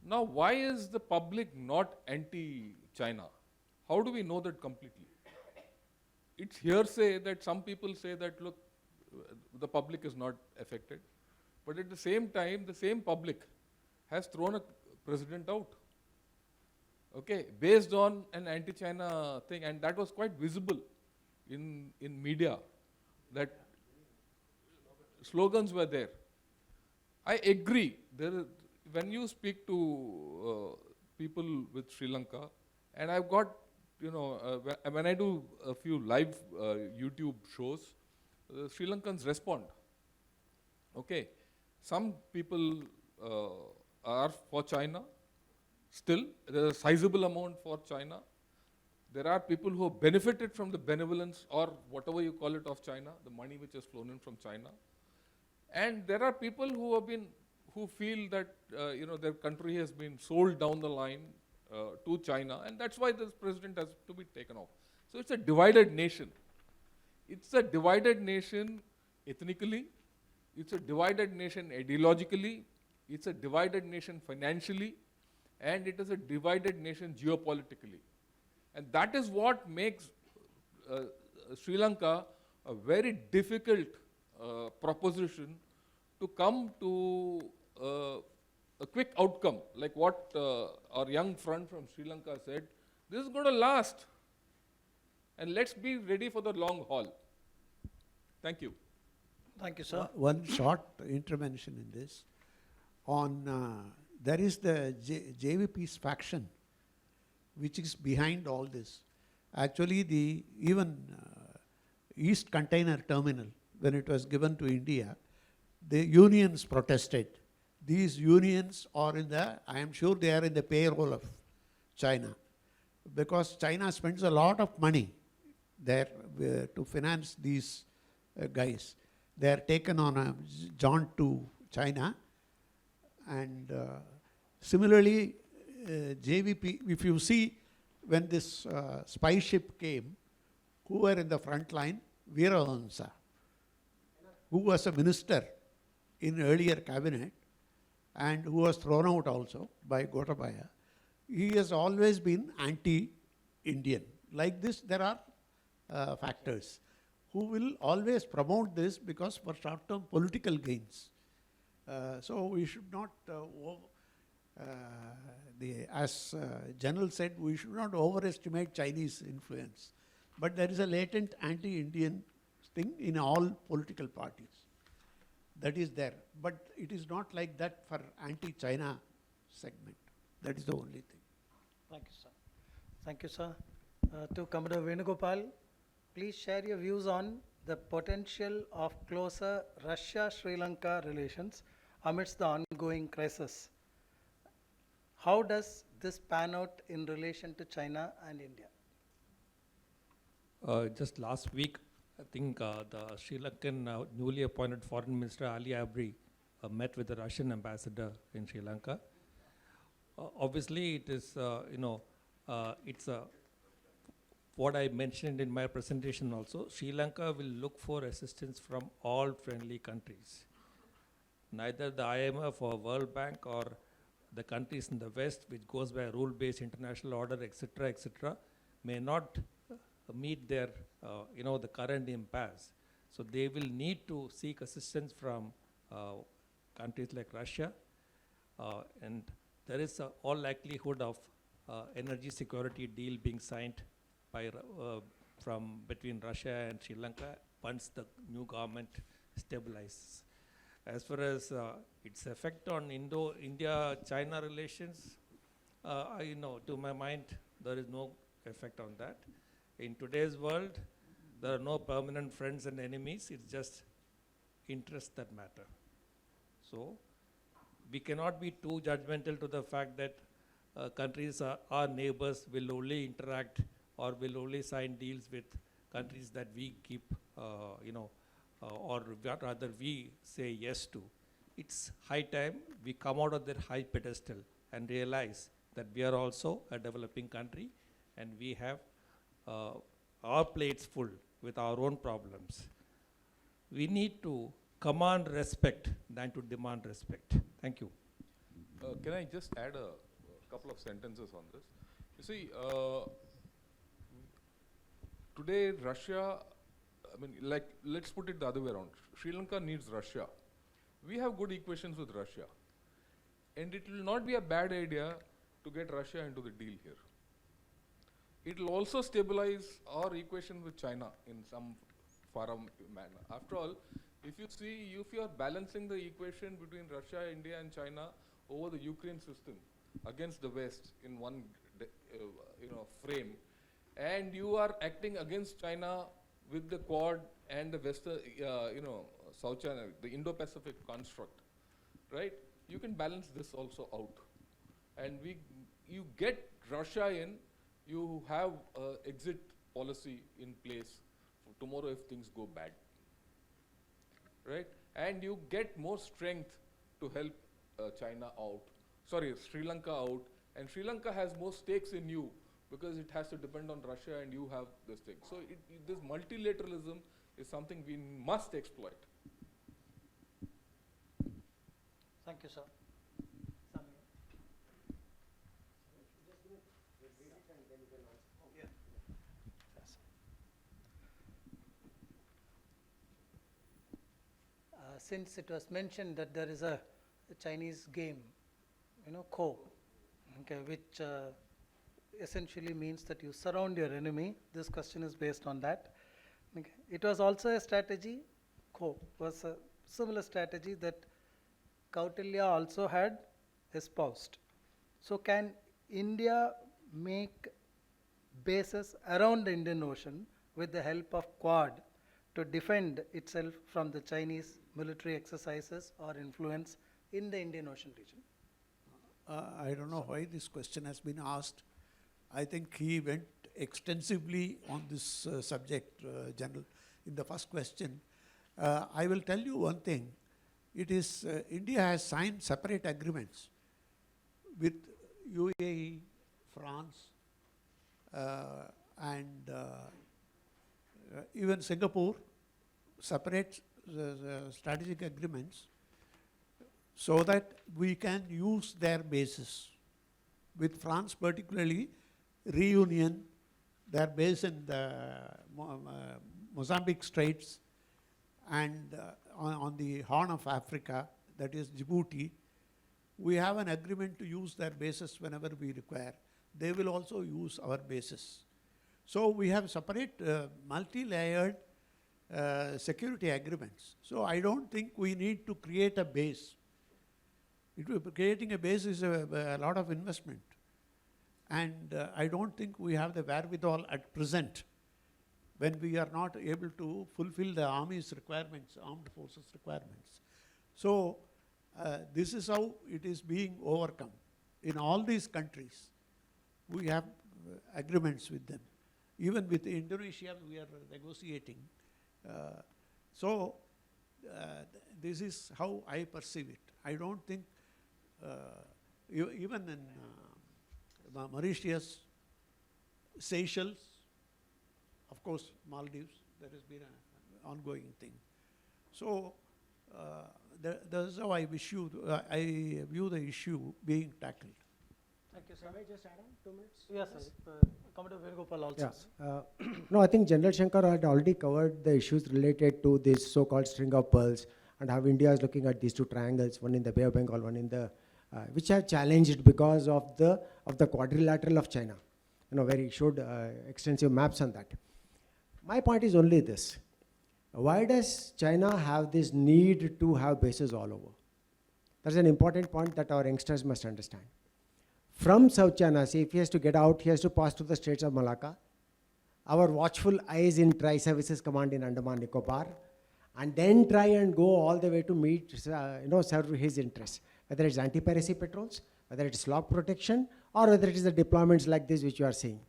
Now, why is the public not anti-China? How do we know that completely? It's hearsay that some people say that, look, the public is not affected. But at the same time, the same public has thrown a president out. Okay, based on an anti-China thing, and that was quite visible in media, that slogans were there. I agree. When you speak to people with Sri Lanka, and I've got, when I do a few live YouTube shows, Sri Lankans respond. Okay, some people are for China. Still, there is a sizable amount for China. There are people who have benefited from the benevolence or whatever you call it of China, the money which has flown in from China. And there are people who feel that their country has been sold down the line to China, and that's why this president has to be taken off. So it's a divided nation. It's a divided nation ethnically. It's a divided nation ideologically. It's a divided nation financially. And it is a divided nation geopolitically. And that is what makes Sri Lanka a very difficult proposition to come to a quick outcome, like what our young friend from Sri Lanka said. This is going to last. And let's be ready for the long haul. Thank you. Thank you, sir. One short intervention in this. There is the JVP's faction which is behind all this. Actually, the even East Container Terminal, when it was given to India, the unions protested. These unions are in the, I am sure they are in the payroll of China, because China spends a lot of money there to finance these guys. They are taken on a jaunt to China, and similarly, JVP, if you see when this spy ship came, who were in the front line? Veeravansa, who was a minister in earlier cabinet and who was thrown out also by Gotabaya. He has always been anti-Indian. Like this, there are factors who will always promote this because for short-term political gains. So we should not, as General said, we should not overestimate Chinese influence. But there is a latent anti-Indian thing in all political parties. That is there. But it is not like that for anti-China segment. That is the only thing. Thank you, sir. Thank you, sir. To Commodore Venugopal, please share your views on the potential of closer Russia-Sri Lanka relations amidst the ongoing crisis. How does this pan out in relation to China and India? Just last week, I think the Sri Lankan newly appointed Foreign Minister Ali Abri met with the Russian ambassador in Sri Lanka. Obviously, it is, it's what I mentioned in my presentation also. Sri Lanka will look for assistance from all friendly countries. Neither the IMF or World Bank or the countries in the West, which goes by rule-based international order, etc., may not meet their, the current impasse. So they will need to seek assistance from countries like Russia, and there is all likelihood of energy security deal being signed by from between Russia and Sri Lanka once the new government stabilizes. As far as its effect on India-China relations, to my mind, there is no effect on that. In today's world, there are no permanent friends and enemies. It's just interests that matter. So we cannot be too judgmental to the fact that countries, our neighbors, will only interact or will only sign deals with countries that we keep, or rather we say yes to. It's high time we come out of that high pedestal and realize that we are also a developing country and we have our plates full with our own problems. We need to command respect than to demand respect. Thank you. Can I just add a couple of sentences on this? You see, today Russia, let's put it the other way around. Sri Lanka needs Russia. We have good equations with Russia. And it will not be a bad idea to get Russia into the deal here. It will also stabilize our equation with China in some forum manner. After all, if you see, if you are balancing the equation between Russia, India and China over the Ukraine system against the West in one frame, and you are acting against China with the Quad and the Western, South China, the Indo-Pacific construct, right? You can balance this also out. And you get Russia in, you have an exit policy in place for tomorrow if things go bad, right? And you get more strength to help Sri Lanka out, and Sri Lanka has more stakes in you because it has to depend on Russia and you have this thing. So this multilateralism is something we must exploit. Thank you, sir. Since it was mentioned that there is a Chinese game, Ko, okay, which essentially means that you surround your enemy. This question is based on that. Okay. It was also a strategy, Ko was a similar strategy that Kautilya also had espoused. So can India make bases around the Indian Ocean with the help of Quad to defend itself from the Chinese military exercises or influence in the Indian Ocean region? I don't know why this question has been asked. I think he went extensively on this subject, General, in the first question. I will tell you one thing. It is, India has signed separate agreements with UAE, France, and even Singapore, separate strategic agreements so that we can use their bases. With France particularly, Reunion, their base in the Mozambique Straits and on the Horn of Africa, that is Djibouti, we have an agreement to use their bases whenever we require. They will also use our bases. So we have separate multi-layered security agreements. So I don't think we need to create a base. Creating a base is a lot of investment. And I don't think we have the wherewithal at present when we are not able to fulfill the Army's requirements, armed forces requirements. So this is how it is being overcome. In all these countries, we have agreements with them. Even with Indonesia, we are negotiating. This is how I perceive it. I don't think, even in Mauritius, Seychelles, of course, Maldives, there has been an ongoing thing. So that is how I view the issue being tackled. Thank you, sir. Can I just add on 2 minutes? Yes, sir. Commodore Venugopal also. Yeah. No, I think General Shankar had already covered the issues related to this so-called string of pearls and how India is looking at these two triangles, one in the Bay of Bengal, one in the, which are challenged because of the quadrilateral of China, where he showed extensive maps on that. My point is only this. Why does China have this need to have bases all over? That's an important point that our youngsters must understand. From South China Sea, if he has to get out, he has to pass through the Straits of Malacca. Our watchful eyes in Tri-Services Command in Andaman Nicobar, and then try and go all the way to meet, serve his interests. Whether it's anti-piracy patrols, whether it's lock protection, or whether it is the deployments like this which you are seeing,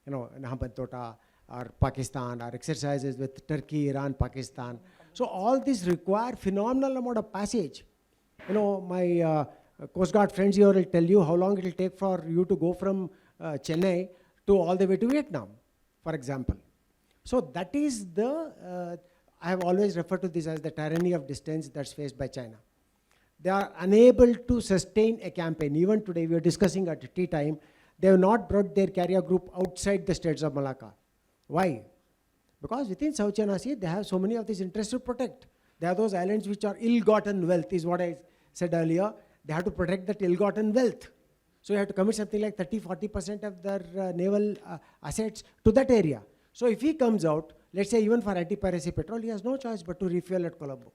in Hambantota, or Pakistan, or exercises with Turkey, Iran, Pakistan. So all this require phenomenal amount of passage. My Coast Guard friends here will tell you how long it will take for you to go from Chennai to all the way to Vietnam, for example. So that is the, I have always referred to this as the tyranny of distance that's faced by China. They are unable to sustain a campaign. Even today, we are discussing at tea time, they have not brought their carrier group outside the Straits of Malacca. Why? Because within South China Sea, they have so many of these interests to protect. There are those islands which are ill-gotten wealth, is what I said earlier. They have to protect that ill-gotten wealth. So you have to commit something like 30-40% of their naval assets to that area. So if he comes out, let's say even for anti-piracy patrol, he has no choice but to refuel at Colombo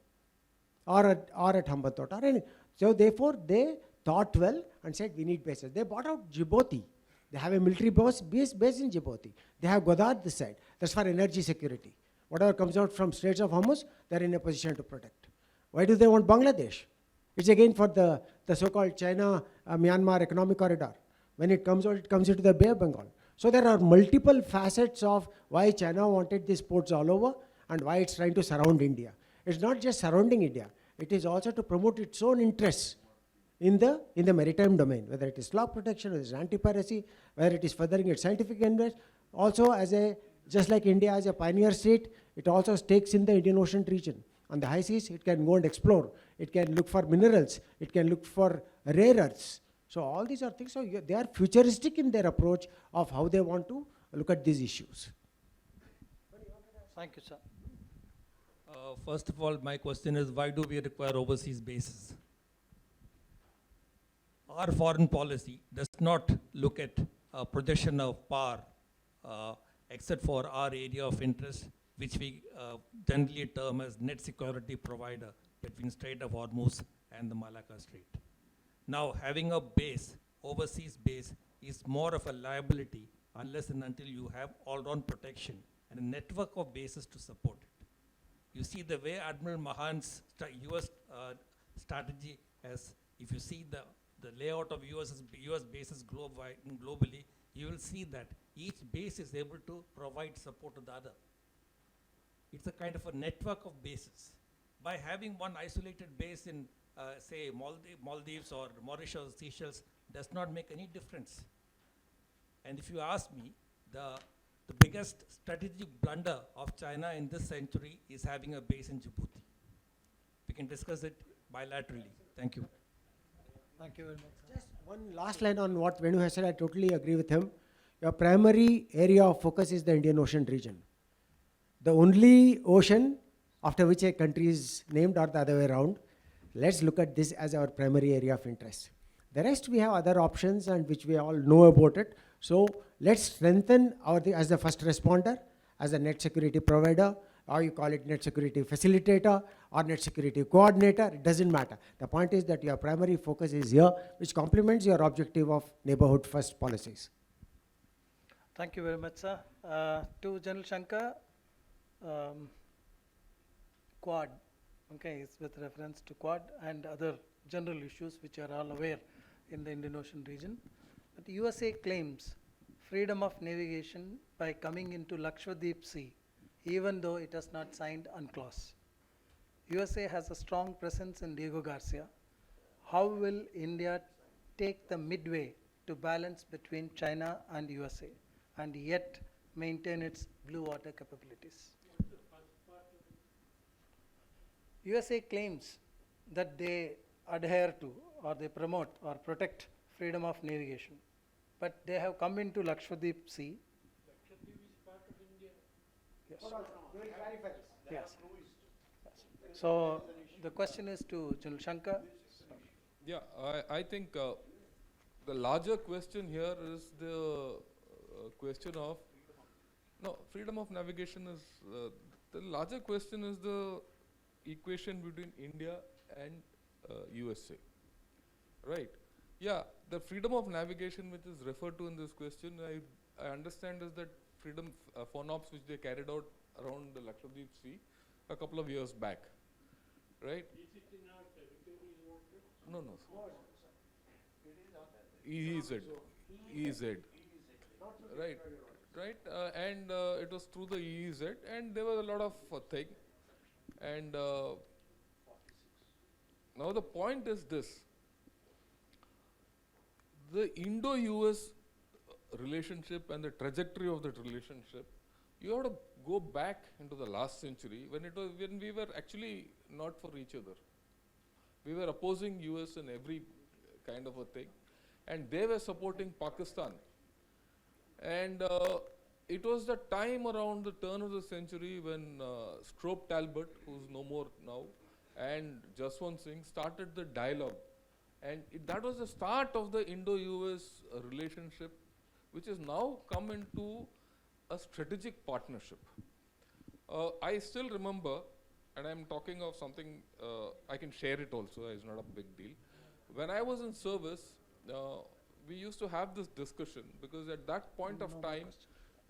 or at Hambantota. So therefore, they thought well and said, we need bases. They bought out Djibouti. They have a military base in Djibouti. They have Godard this side. That's for energy security. Whatever comes out from Straits of Hormuz, they're in a position to protect. Why do they want Bangladesh? It's again for the so-called China-Myanmar economic corridor. When it comes out, it comes into the Bay of Bengal. So there are multiple facets of why China wanted these ports all over and why it's trying to surround India. It's not just surrounding India. It is also to promote its own interests in the maritime domain, whether it is lock protection, whether it is anti-piracy, whether it is furthering its scientific interest. Also, just like India as a pioneer state, it also stakes in the Indian Ocean region. On the high seas, it can go and explore. It can look for minerals. It can look for rare earths. So all these are things, so they are futuristic in their approach of how they want to look at these issues. Thank you, sir. First of all, my question is, why do we require overseas bases? Our foreign policy does not look at projection of power except for our area of interest, which we generally term as net security provider between Strait of Hormuz and the Malacca Strait. Now, having a base, overseas base, is more of a liability unless and until you have all-round protection and a network of bases to support it. You see the way Admiral Mahan's US strategy as, if you see the layout of US bases globally, you will see that each base is able to provide support to the other. It's a kind of a network of bases. By having one isolated base in, say, Maldives or Mauritius or Seychelles does not make any difference. And if you ask me, the biggest strategic blunder of China in this century is having a base in Djibouti. We can discuss it bilaterally. Thank you. Thank you very much. Just one last line on what Venu has said, I totally agree with him. Your primary area of focus is the Indian Ocean region. The only ocean after which a country is named or the other way around. Let's look at this as our primary area of interest. The rest we have other options and which we all know about it. So let's strengthen as the first responder, as a net security provider, or you call it net security facilitator or net security coordinator, it doesn't matter. The point is that your primary focus is here, which complements your objective of neighborhood first policies. Thank you very much, sir. To General Shankar, Quad, okay, is with reference to Quad and other general issues which are all aware in the Indian Ocean region. But USA claims freedom of navigation by coming into Lakshadweep Sea, even though it has not signed UNCLOS. USA has a strong presence in Diego Garcia. How will India take the midway to balance between China and USA and yet maintain its blue water capabilities? USA claims that they adhere to or they promote or protect freedom of navigation, but they have come into Lakshadweep Sea. Lakshadweep is part of India. Yes. Yes. So the question is to General Shankar. Yeah, I think the larger question here is the question of, no, freedom of navigation is, the larger question is the equation between India and USA, right? Yeah, the freedom of navigation which is referred to in this question, I understand is that freedom FONOPS which they carried out around the Lakshadweep Sea a couple of years back, right? Is it in our territory water? No, no. EEZ. EEZ. Right, right. And it was through the EEZ, and there was a lot of thing. And now the point is this: the Indo-US relationship and the trajectory of that relationship, you have to go back into the last century when we were actually not for each other. We were opposing US in every kind of a thing, and they were supporting Pakistan. And it was the time around the turn of the century when Strope Talbot, who's no more now, and Jaswant Singh started the dialogue. And that was the start of the Indo-US relationship, which has now come into a strategic partnership. I still remember, and I'm talking of something, I can share it also, it's not a big deal. When I was in service, we used to have this discussion because at that point of time,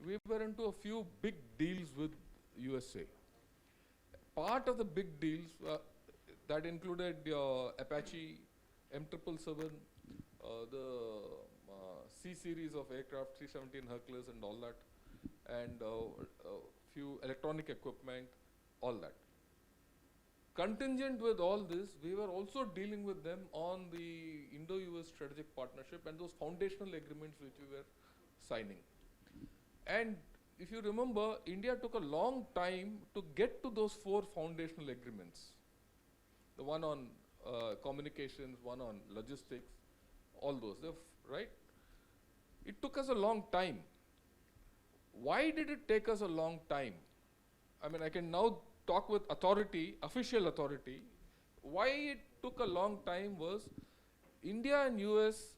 we were into a few big deals with USA. Part of the big deals that included Apache, M777, the C series of aircraft, 317 Hercules and all that, and few electronic equipment, all that. Contingent with all this, we were also dealing with them on the Indo-US strategic partnership and those foundational agreements which we were signing. And if you remember, India took a long time to get to those 4 foundational agreements. The one on communications, one on logistics, all those, right? It took us a long time. Why did it take us a long time? I mean, I can now talk with authority, official authority. Why it took a long time was India and US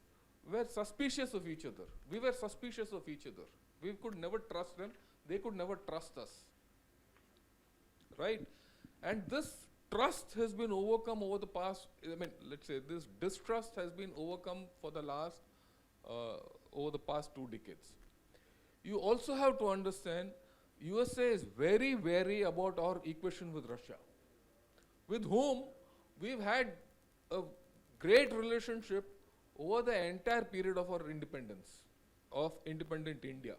were suspicious of each other. We were suspicious of each other. We could never trust them. They could never trust us. Right? And this trust has been overcome over the past, I mean, let's say this distrust has been overcome for the last over the past 2 decades. You also have to understand, USA is very wary about our equation with Russia, with whom we've had a great relationship over the entire period of our independence, of independent India.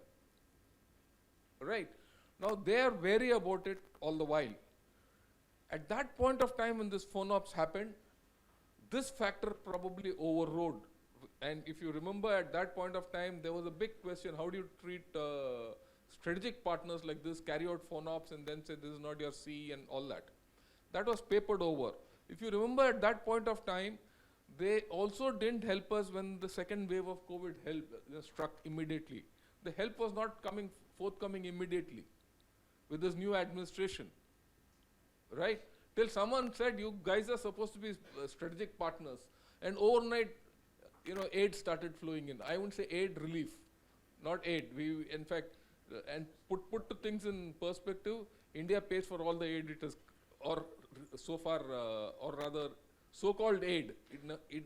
Right? Now they are wary about it all the while. At that point of time when this FONOPS happened, this factor probably overrode. And if you remember, at that point of time, there was a big question, how do you treat strategic partners like this, carry out FONOPS and then say this is not your C and all that. That was papered over. If you remember, at that point of time, they also didn't help us when the second wave of COVID struck immediately. The help was not forthcoming immediately with this new administration, right? Till someone said, you guys are supposed to be strategic partners, and overnight, aid started flowing in. I wouldn't say aid relief, not aid. We, in fact, and put the things in perspective, India pays for all the aid it has, or so far, or rather, so-called aid.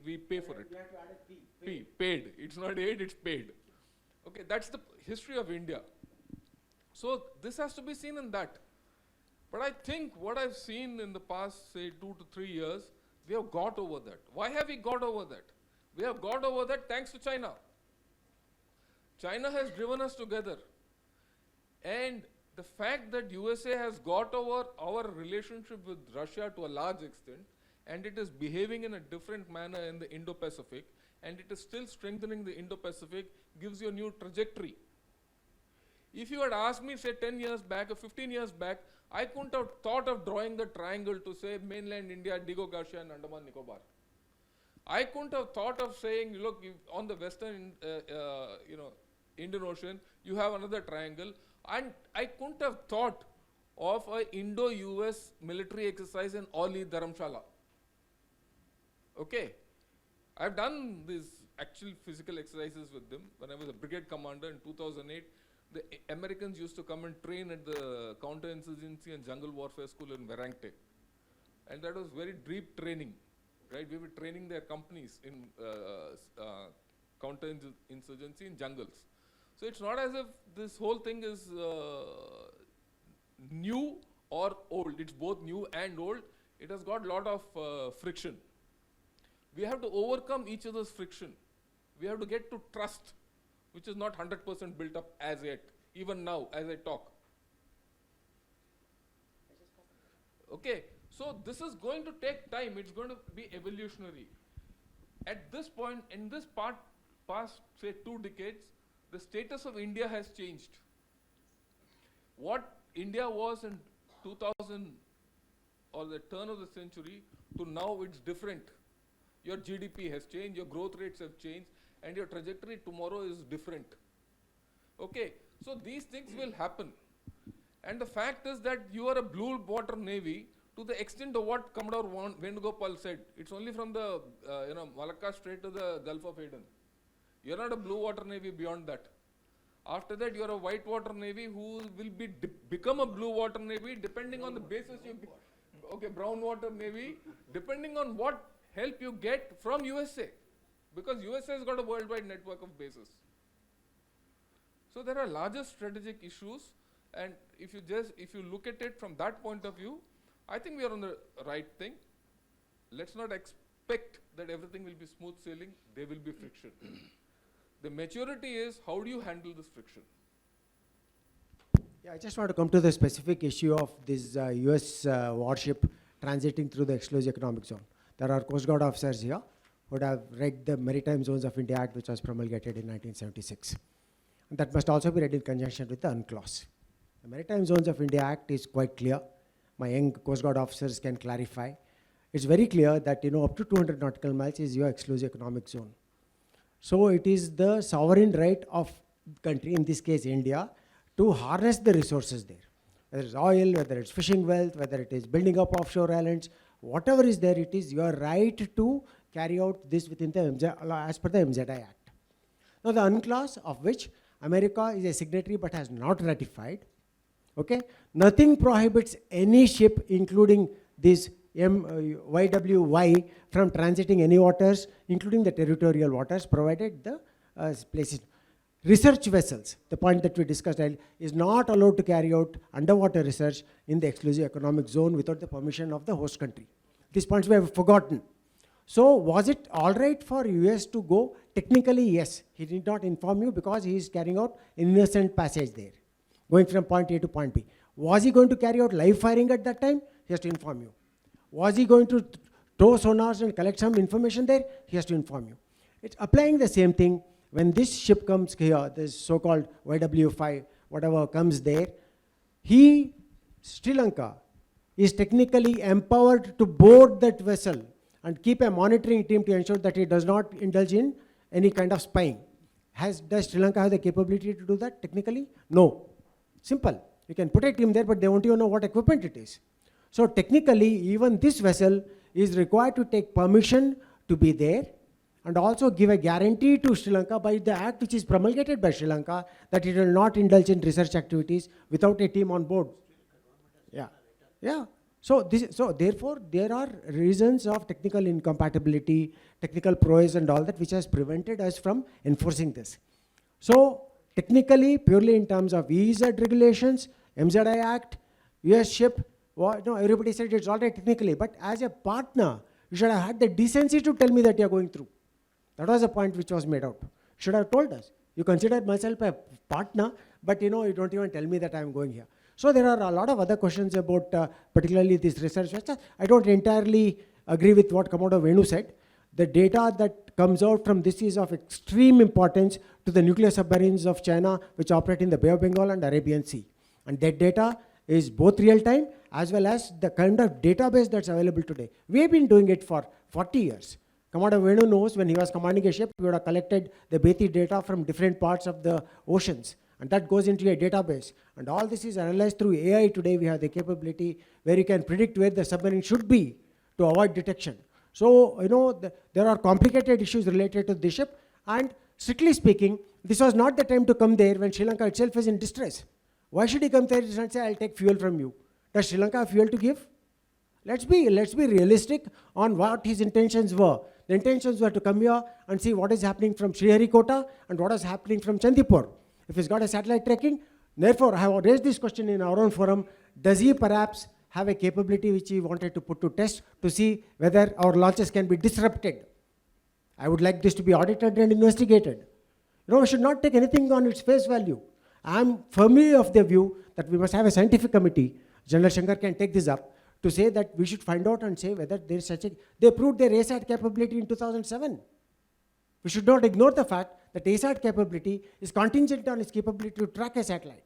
We pay for it. You have to add a P. P, paid. It's not aid, it's paid. Okay, that's the history of India. So this has to be seen in that. But I think what I've seen in the past, say, 2 to 3 years, we have got over that. Why have we got over that? We have got over that thanks to China. China has driven us together. And the fact that USA has got over our relationship with Russia to a large extent, and it is behaving in a different manner in the Indo-Pacific, and it is still strengthening the Indo-Pacific, gives you a new trajectory. If you had asked me, say, 10 years back or 15 years back, I couldn't have thought of drawing the triangle to say mainland India, Digo Garcia and Andaman Nicobar. I couldn't have thought of saying, look, on the western, Indian Ocean, you have another triangle. And I couldn't have thought of an Indo-US military exercise in Oli, Dharamshala. Okay. I've done these actual physical exercises with them. When I was a brigade commander in 2008, the Americans used to come and train at the counterinsurgency and jungle warfare school in Verangte. And that was very deep training, right? We were training their companies in counterinsurgency in jungles. So it's not as if this whole thing is new or old. It's both new and old. It has got a lot of friction. We have to overcome each other's friction. We have to get to trust, which is not 100% built up as yet, even now as I talk. Okay, so this is going to take time. It's going to be evolutionary. At this point, in this past, say, 2 decades, the status of India has changed. What India was in 2000 or the turn of the century to now, it's different. Your GDP has changed, your growth rates have changed, and your trajectory tomorrow is different. Okay, so these things will happen. And the fact is that you are a blue water navy to the extent of what Commodore Venugopal said. It's only from the Malacca Strait to the Gulf of Aden. You're not a blue water navy beyond that. After that, you're a white water navy who will become a blue water navy depending on the basis you brown water navy, depending on what help you get from USA. Because USA has got a worldwide network of bases. So there are larger strategic issues, and if you look at it from that point of view, I think we are on the right thing. Let's not expect that everything will be smooth sailing. There will be friction. The maturity is, how do you handle this friction? Yeah, I just want to come to the specific issue of this US warship transiting through the exclusive economic zone. There are Coast Guard officers here who would have read the Maritime Zones of India Act, which was promulgated in 1976. And that must also be read in conjunction with the UNCLOS. The Maritime Zones of India Act is quite clear. My young Coast Guard officers can clarify. It's very clear that up to 200 nautical miles is your exclusive economic zone. So it is the sovereign right of country, in this case India, to harness the resources there. Whether it's oil, whether it's fishing wealth, whether it is building up offshore islands, whatever is there, it is your right to carry out this within the as per the MZI Act. Now the UNCLOS, of which America is a signatory but has not ratified, okay? Nothing prohibits any ship, including this YWY, from transiting any waters, including the territorial waters, provided the places. research vessels, the point that we discussed earlier, is not allowed to carry out underwater research in the exclusive economic zone without the permission of the host country. These points we have forgotten. So was it all right for US to go? Technically, yes. He did not inform you because he is carrying out innocent passage there, going from point A to point B. Was he going to carry out live firing at that time? He has to inform you. Was he going to tow sonars and collect some information there? He has to inform you. It's applying the same thing. When this ship comes here, this so-called YW5, whatever comes there, Sri Lanka, is technically empowered to board that vessel and keep a monitoring team to ensure that it does not indulge in any kind of spying. Does Sri Lanka have the capability to do that technically? No. Simple. You can put a team there, but they won't even know what equipment it is. So technically, even this vessel is required to take permission to be there and also give a guarantee to Sri Lanka by the act which is promulgated by Sri Lanka that it will not indulge in research activities without a team on board. Yeah. Yeah. So therefore, there are reasons of technical incompatibility, technical prowess and all that which has prevented us from enforcing this. So technically, purely in terms of EEZ regulations, MZI Act, US ship, no, everybody said it's all right technically, but as a partner, you should have had the decency to tell me that you're going through. That was the point which was made out. Should have told us. You consider myself a partner, but you don't even tell me that I'm going here. So there are a lot of other questions about particularly this research. I don't entirely agree with what Commodore Venu said. The data that comes out from this is of extreme importance to the nuclear submarines of China which operate in the Bay of Bengal and Arabian Sea. And that data is both real time as well as the kind of database that's available today. We have been doing it for 40 years. Commodore Venu knows when he was commanding a ship, we would have collected the Beatty data from different parts of the oceans. And that goes into a database. And all this is analyzed through AI today. We have the capability where you can predict where the submarine should be to avoid detection. So, there are complicated issues related to this ship. And strictly speaking, this was not the time to come there when Sri Lanka itself is in distress. Why should he come there and say, I'll take fuel from you? Does Sri Lanka have fuel to give? Let's be realistic on what his intentions were. The intentions were to come here and see what is happening from Sriharikota and what is happening from Chandipur. If he's got a satellite tracking, therefore I have raised this question in our own forum, does he perhaps have a capability which he wanted to put to test to see whether our launches can be disrupted? I would like this to be audited and investigated. We should not take anything on its face value. I am firmly of the view that we must have a scientific committee. General Shankar can take this up to say that we should find out and say whether there is such a... They proved their ASAT capability in 2007. We should not ignore the fact that ASAT capability is contingent on its capability to track a satellite.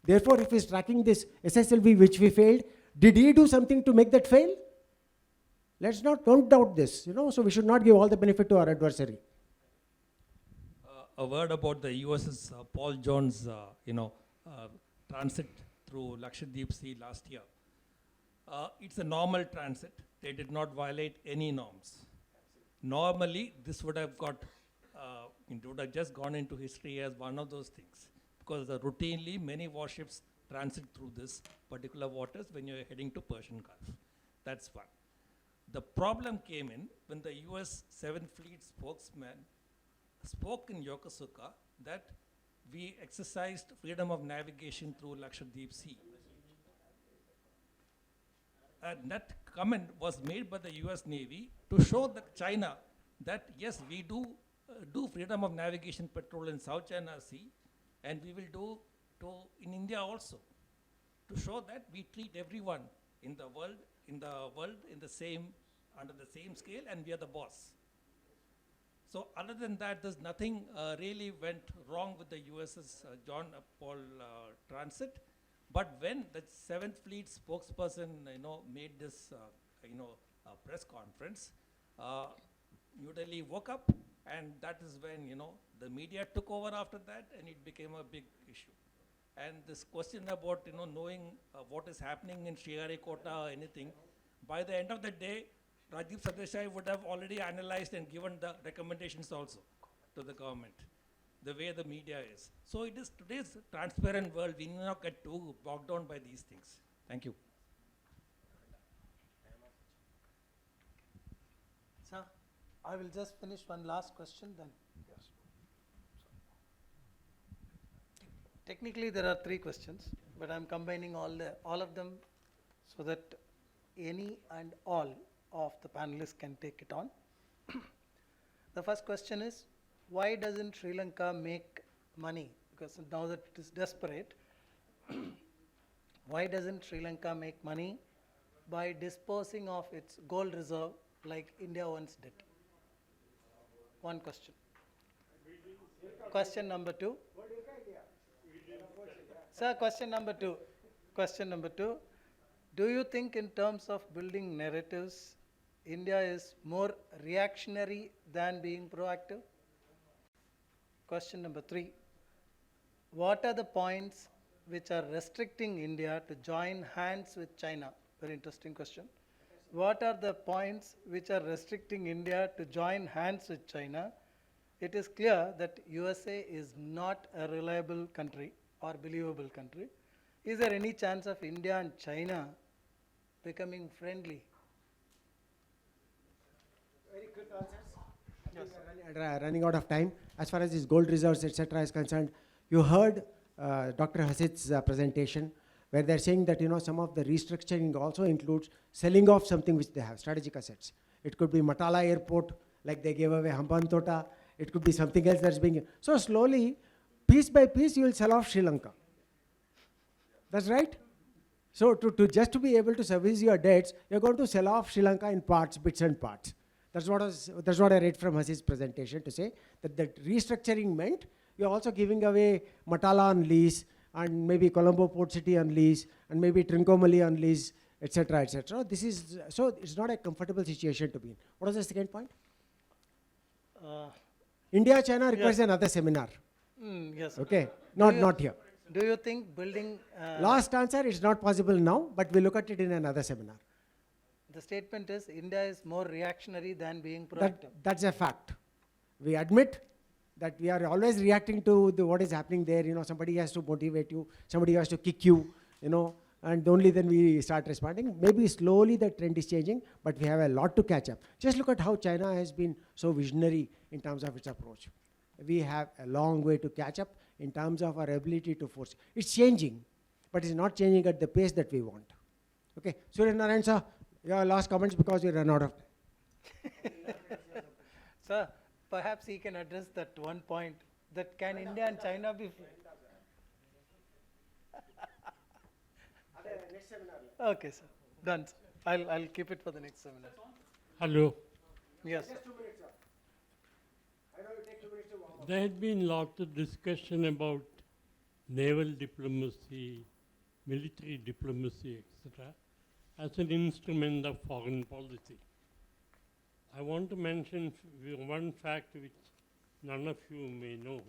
Therefore, if he's tracking this SSLV which we failed, did he do something to make that fail? Don't doubt this, so we should not give all the benefit to our adversary. A word about the USS Paul Jones, transit through Lakshadweep Sea last year. It's a normal transit. They did not violate any norms. Normally, this would have it would have just gone into history as one of those things, because routinely many warships transit through this particular waters when you're heading to Persian Gulf. That's one. The problem came in when the US 7th Fleet spokesman spoke in Yokosuka that we exercised freedom of navigation through Lakshadweep Sea. And that comment was made by the US Navy to show that China that yes, we do freedom of navigation patrol in South China Sea, and we will do in India also, to show that we treat everyone in the world under the same scale, and we are the boss. So other than that, there's nothing really went wrong with the USS John Paul transit. But when the 7th Fleet spokesperson, made this, press conference, New Delhi woke up, and that is when, the media took over after that, and it became a big issue. And this question about, knowing what is happening in Sriharikota or anything, by the end of the day, Rajiv Sardesai would have already analyzed and given the recommendations also to the government, the way the media is. So it is today's transparent world. We need not get too bogged down by these things. Thank you. Sir, I will just finish one last question then. Yes. Technically, there are 3 questions, but I'm combining all of them so that any and all of the panelists can take it on. The first question is, why doesn't Sri Lanka make money? Because now that it is desperate, why doesn't Sri Lanka make money by disposing of its gold reserve like India once did? One question. Question number 2. Sir, question number 2. Question number 2. Do you think in terms of building narratives, India is more reactionary than being proactive? Question number 3. What are the points which are restricting India to join hands with China? Very interesting question. What are the points which are restricting India to join hands with China? It is clear that USA is not a reliable country or believable country. Is there any chance of India and China becoming friendly? Very quick answers. Yes. We are running out of time. As far as these gold reserves, etc., is concerned, you heard Dr. Hasid's presentation, where they're saying that some of the restructuring also includes selling off something which they have, strategic assets. It could be Matala Airport, like they gave away Hambantota. It could be something else that's being. So slowly, piece by piece, you will sell off Sri Lanka. That's right. So just to be able to service your debts, you're going to sell off Sri Lanka in parts, bits and parts. That's what I read from Hasid's presentation, to say that the restructuring meant you're also giving away Matala on lease, and maybe Colombo Port City on lease, and maybe Trincomalee on lease, etc., etc. This is, so it's not a comfortable situation to be in. What was the second point? India, China requires another seminar. Yes. Okay, not here. Do you think building... Last answer, it's not possible now, but we'll look at it in another seminar. The statement is India is more reactionary than being proactive. That's a fact. We admit that we are always reacting to what is happening there. Somebody has to motivate you, somebody has to kick you, and only then we start responding. Maybe slowly the trend is changing, but we have a lot to catch up. Just look at how China has been so visionary in terms of its approach. We have a long way to catch up in terms of our ability to force. It's changing, but it's not changing at the pace that we want. Okay, Srinivasan sir, your last comments, because we run out of time. Sir, perhaps he can address that one point, that can India and China be... Okay, sir. Done, sir. I'll keep it for the next seminar. Hello. Yes, sir. There has been lots of discussion about naval diplomacy, military diplomacy, etc., as an instrument of foreign policy. I want to mention one fact which none of you may know.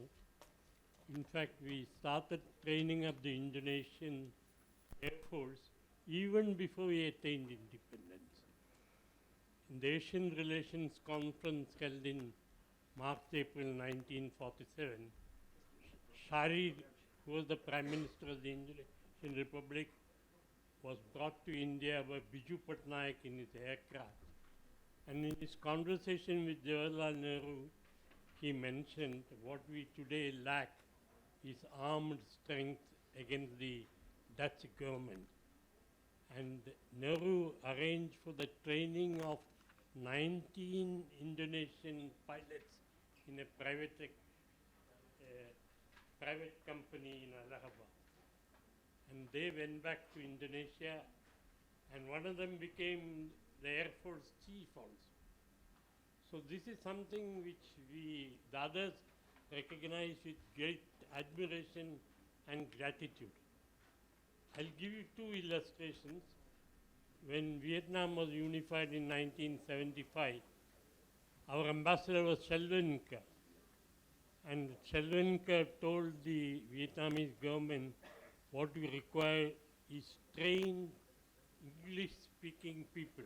In fact, we started training up the Indonesian Air Force even before we attained independence. In the Asian Relations Conference held in March-April 1947, Shari, who was the Prime Minister of the Indonesian Republic, was brought to India by Biju Patnaik in his aircraft. And in his conversation with Jawaharlal Nehru, he mentioned what we today lack is armed strength against the Dutch government. And Nehru arranged for the training of 19 Indonesian pilots in a private company in Allahabad. And they went back to Indonesia, and one of them became the Air Force chief also. So this is something which the others recognize with great admiration and gratitude. I'll give you two illustrations. When Vietnam was unified in 1975, our ambassador was Shelvenka. And Shelvenka told the Vietnamese government what we require is trained English-speaking people,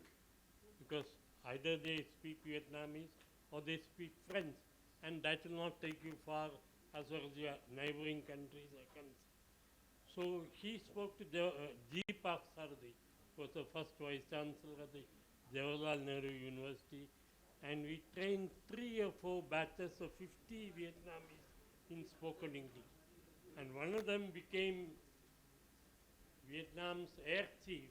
because either they speak Vietnamese or they speak French, and that will not take you far as far as your neighboring countries are concerned. So he spoke to G. Park Sardi, who was the first Vice Chancellor at the Jawaharlal Nehru University, and we trained 3 or 4 batches of 50 Vietnamese in spoken English. And one of them became Vietnam's air chief.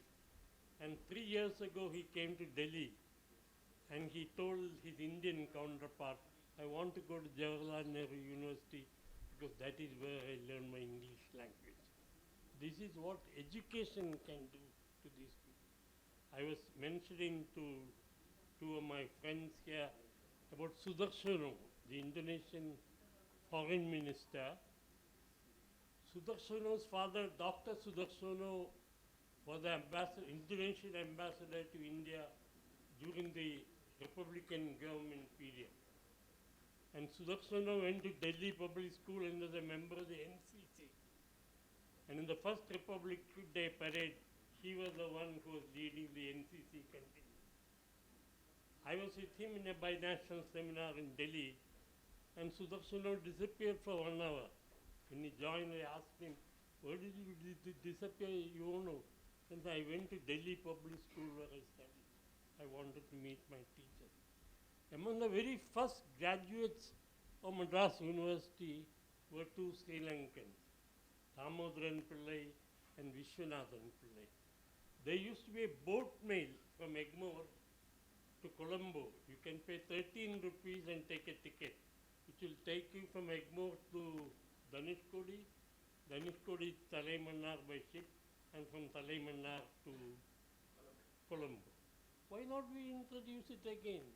And 3 years ago, he came to Delhi and he told his Indian counterpart, I want to go to Jawaharlal Nehru University because that is where I learn my English language. This is what education can do to these people. I was mentioning to two of my friends here about Sudarsano, the Indonesian foreign minister. Sudarsano's father, Dr. Sudarsano, was the Indonesian ambassador to India during the Republican government period. And Sudarsano went to Delhi Public School and was a member of the NCC. And in the first Republic Day parade, he was the one who was leading the NCC contingent. I was with him in a binational seminar in Delhi, and Sudarsano disappeared for 1 hour. When he joined, I asked him, where did you disappear? You don't know. And I went to Delhi Public School where I studied. I wanted to meet my teacher. Among the very first graduates of Madras University were two Sri Lankans, Damodaran Pillai and Vishwanathan Pillai. There used to be a boat mail from Egmore to Colombo. You can pay 13 rupees and take a ticket, which will take you from Egmore to Dhanishkodi, Talaimannar by ship, and from Talaimannar to Colombo. Why not we introduce it again?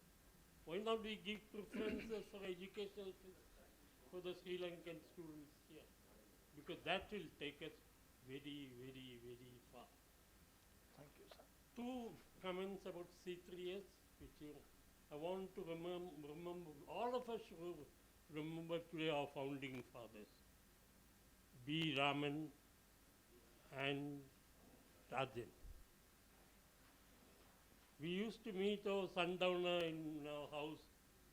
Why not we give preferences for educational for the Sri Lankan students here? Because that will take us very, very, very far. Thank you, sir. Two comments about C3S, which I want to remember, all of us should remember today our founding fathers, B. Raman and Rajan. We used to meet our sundowner in our house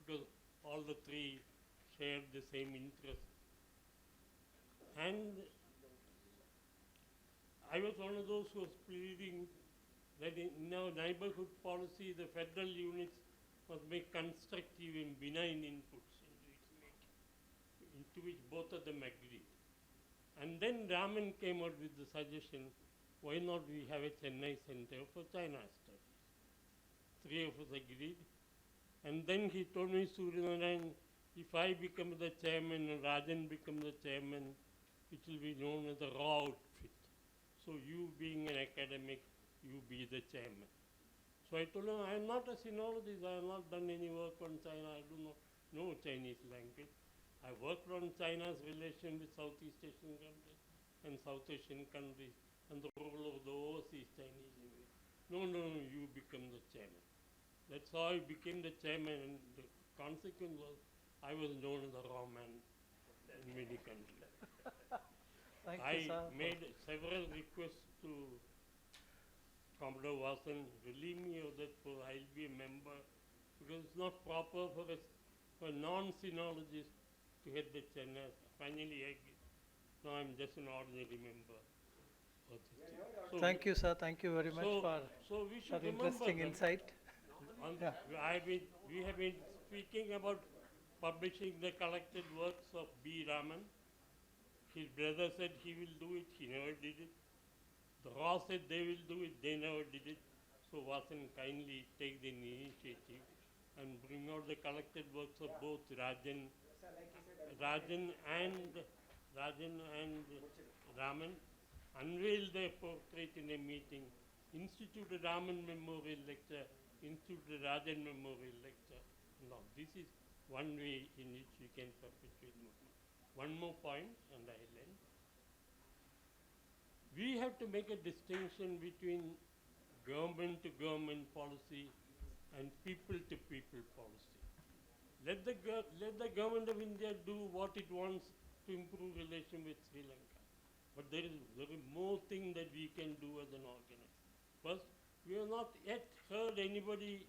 because all the three shared the same interests. And I was one of those who was pleading that in our neighborhood policy, the federal units must make constructive and benign inputs into its making, into which both of them agreed. And then Raman came out with the suggestion, why not we have a Chennai Center for China studies? Three of us agreed. And then he told me, Srinivasan, if I become the chairman and Rajan becomes the chairman, it will be known as the raw outfit. So you being an academic, you be the chairman. So I told him, I am not a sinologist, I have not done any work on China, I do not know Chinese language. I worked on China's relation with Southeast Asian countries and South Asian countries and the role of the overseas Chinese in it. No, you become the chairman. That's how I became the chairman, and the consequence was I was known as the raw man in many countries. Thank I you, sir. made several requests to Commodore Vasan, relieve me of that, for I'll be a member, because it's not proper for a non-sinologist to head the Chennai. Finally, now I'm just an ordinary member. So Thank you, sir. Thank you very much for so we should that remember interesting them. insight. Yeah. We have been speaking about publishing the collected works of B. Raman. His brother said he will do it, he never did it. The Raw said they will do it, they never did it. So Vasan kindly take the initiative and bring out the collected works of both Rajan and Raman, unveil their portrait in a meeting, institute a Raman Memorial Lecture, institute a Rajan Memorial Lecture. Now, this is one way in which we can perpetuate movement. One more point, and I'll end. We have to make a distinction between government to government policy and people to people policy. Let the government of India do what it wants to improve relation with Sri Lanka. But there is more thing that we can do as an organizer. First, we have not yet heard anybody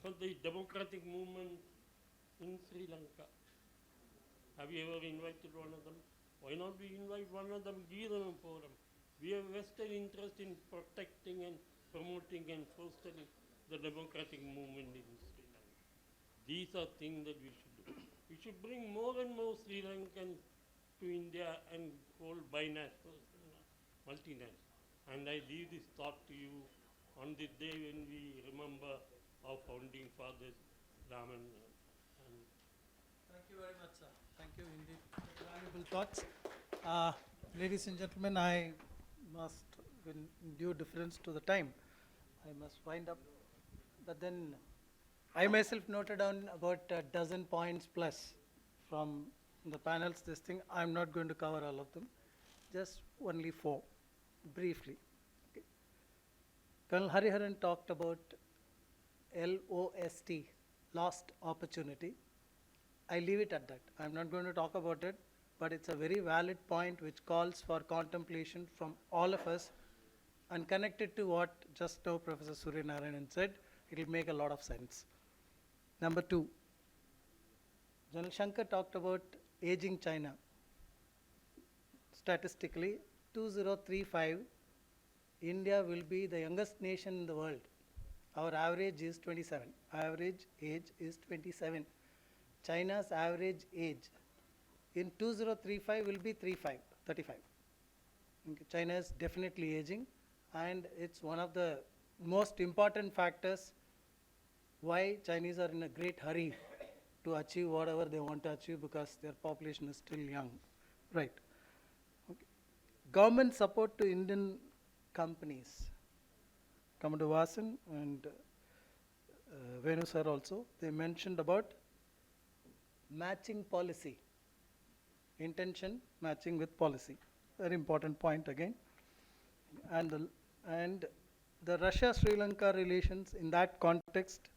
from the democratic movement in Sri Lanka. Have you ever invited one of them? Why not we invite one of them, give them a forum? We have vested interest in protecting and promoting and fostering the democratic movement in Sri Lanka. These are things that we should do. We should bring more and more Sri Lankans to India and coal binational, multinational. And I leave this thought to you on the day when we remember our founding fathers, Raman. Thank you very much, sir. Thank you indeed. Valuable thoughts. Ladies and gentlemen, I must, in due deference to the time, I must wind up. But then I myself noted down about a dozen points plus from the panels. This thing, I'm not going to cover all of them, just only 4, briefly. Okay. Colonel Hariharan talked about LOST, lost opportunity. I leave it at that. I'm not going to talk about it, but it's a very valid point which calls for contemplation from all of us, and connected to what just now Professor Srinivasan said, it will make a lot of sense. Number 2, General Shankar talked about aging China. Statistically, 2035, India will be the youngest nation in the world. Our average is 27. Average age is 27. China's average age in 2035 will be 35. Okay. China is definitely aging, and it's one of the most important factors why Chinese are in a great hurry to achieve whatever they want to achieve, because their population is still young. Right. Okay. Government support to Indian companies. Commodore Vasan and Venu sir also, they mentioned about matching policy. Intention matching with policy. Very important point again. And the Russia-Sri Lanka relations, in that context,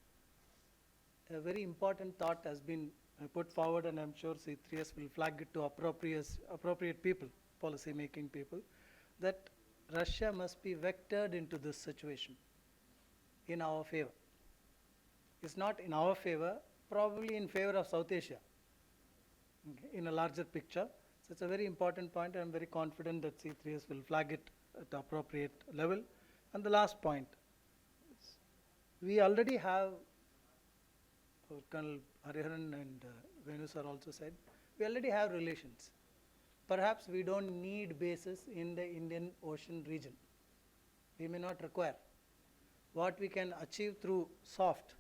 a very important thought has been put forward, and I'm sure C3S will flag it to appropriate people, policy making people, that Russia must be vectored into this situation in our favor. It's not in our favor, probably in favor of South Asia, okay, in a larger picture. So it's a very important point. I'm very confident that C3S will flag it at the appropriate level. And the last point, we already have, Colonel Hariharan and Venu sir also said, we already have relations. Perhaps we don't need bases in the Indian Ocean region. We may not require. What we can achieve through soft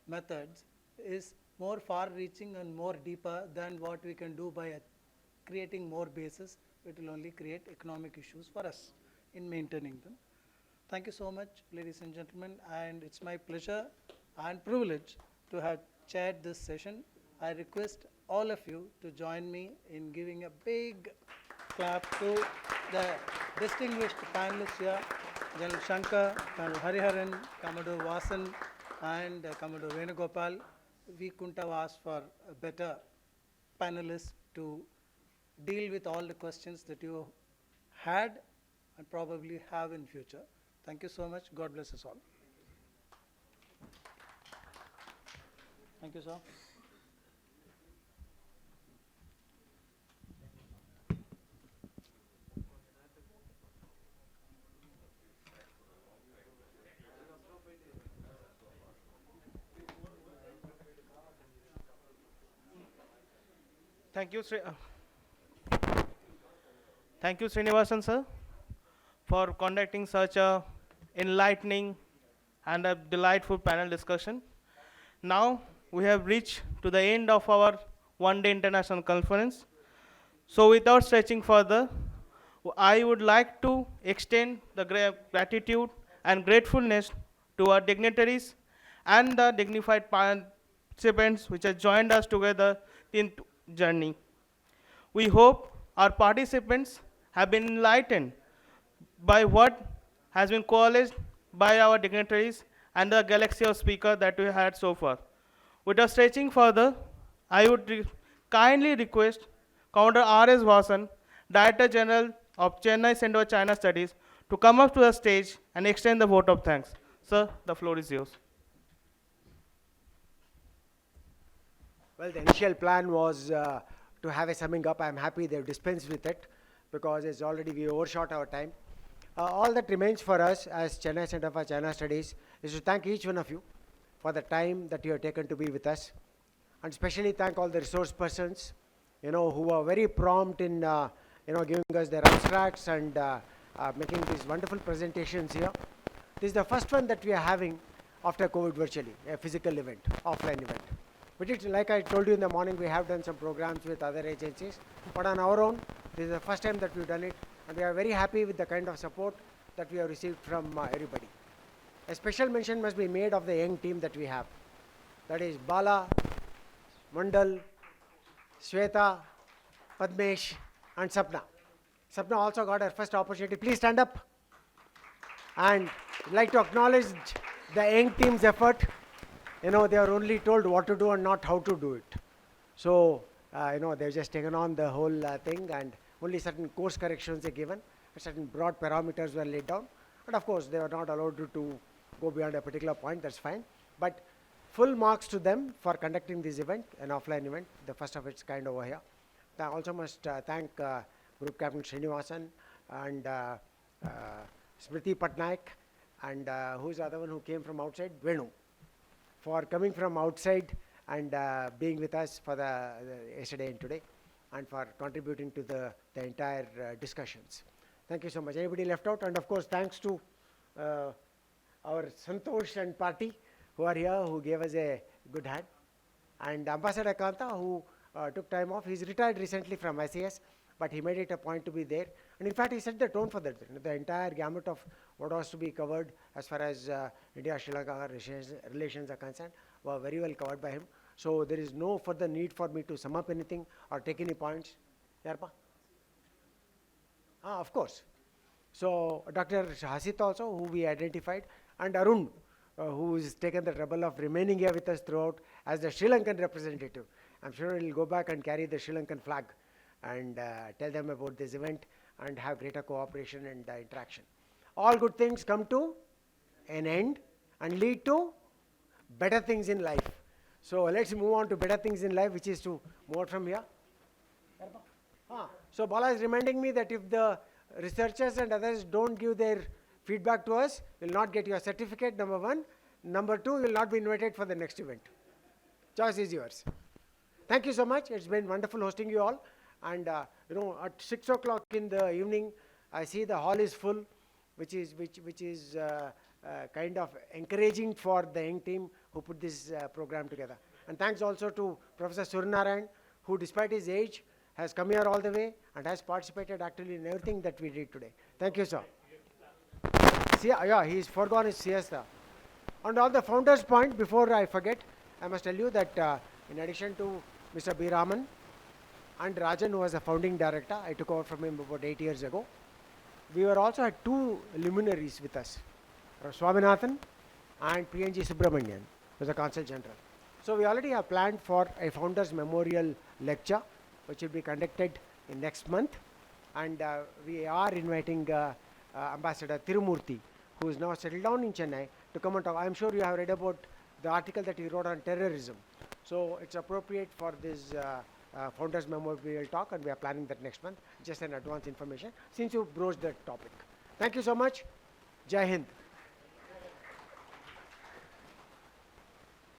methods is more far-reaching and more deeper than what we can do by creating more bases. It will only create economic issues for us in maintaining them. Thank you so much, ladies and gentlemen, and it's my pleasure and privilege to have chaired this session. I request all of you to join me in giving a big clap to the distinguished panelists here, General Shankar, Colonel Hariharan, Commodore Vasan, and Commodore Venugopal. We couldn't have asked for a better panelists to deal with all the questions that you had and probably have in future. Thank you so much. God bless us all. Thank you, sir. Thank you, Srinivasan sir, for conducting such a enlightening and a delightful panel discussion. Now we have reached to the end of our one-day international conference. So without stretching further, I would like to extend the gratitude and gratefulness to our dignitaries and the dignified participants which have joined us together in journey. We hope our participants have been enlightened by what has been coalesced by our dignitaries and the galaxy of speakers that we had so far. Without stretching further, I would kindly request Commodore R.S. Vasan, Director General of Chennai Center of China Studies, to come up to the stage and extend the vote of thanks. Sir, the floor is yours. Well, the initial plan was to have a summing up. I'm happy they've dispensed with it because it's already we overshot our time. All that remains for us as Chennai Center for China Studies is to thank each one of you for the time that you have taken to be with us, and especially thank all the resource persons who were very prompt in, giving us their abstracts and making these wonderful presentations here. This is the first one that we are having after COVID virtually, a physical event, offline event. We did, like I told you in the morning, we have done some programs with other agencies, but on our own, this is the first time that we've done it, and we are very happy with the kind of support that we have received from everybody. A special mention must be made of the young team that we have. That is Bala, Mandal, Shweta, Padmesh, and Sapna. Sapna also got her first opportunity. Please stand up. And I'd like to acknowledge the young team's effort. They are only told what to do and not how to do it. So, they've just taken on the whole thing, and only certain course corrections are given, certain broad parameters were laid down. And of course, they were not allowed to go beyond a particular point, that's fine. But full marks to them for conducting this event, an offline event, the first of its kind over here. I also must thank Group Captain Srinivasan and Smriti Patnaik, and who's the other one who came from outside? Venu, for coming from outside and being with us for the yesterday and today, and for contributing to the entire discussions. Thank you so much. Anybody left out? And of course, thanks to our Santosh and party who are here, who gave us a good hand. And Ambassador Kanta, who took time off. He's retired recently from ICS, but he made it a point to be there. And in fact, he set the tone for that. The entire gamut of what was to be covered as far as India-Sri Lanka relations are concerned were very well covered by him. So there is no further need for me to sum up anything or take any points. Yarpa? Of course. So Dr. Hasit also, who we identified, and Arun, who has taken the trouble of remaining here with us throughout as the Sri Lankan representative. I'm sure he'll go back and carry the Sri Lankan flag and tell them about this event and have greater cooperation and interaction. All good things come to an end and lead to better things in life. So let's move on to better things in life, which is to move on from here. So Bala is reminding me that if the researchers and others don't give their feedback to us, you'll not get your certificate, number one. Number two, you'll not be invited for the next event. Choice is yours. Thank you so much. It's been wonderful hosting you all. And at 6 o'clock in the evening, I see the hall is full, which is kind of encouraging for the young team who put this program together. And thanks also to Professor Suryanarayan, who despite his age has come here all the way and has participated actually in everything that we did today. Thank you, sir. Yeah, he's forgone his siesta. And on the founder's point, before I forget, I must tell you that in addition to Mr. B. Raman and Rajan, who was a founding director, I took over from him about 8 years ago. We were also had two luminaries with us, Swaminathan and PNG Subramanian, who was a consul general. So we already have planned for a founders memorial lecture, which will be conducted in next month. And we are inviting Ambassador Tirumurthy, who is now settled down in Chennai, to come and talk. I'm sure you have read about the article that he wrote on terrorism. So it's appropriate for this Founders Memorial talk, and we are planning that next month, just an advance information, since you broached that topic. Thank you so much. Jai Hind.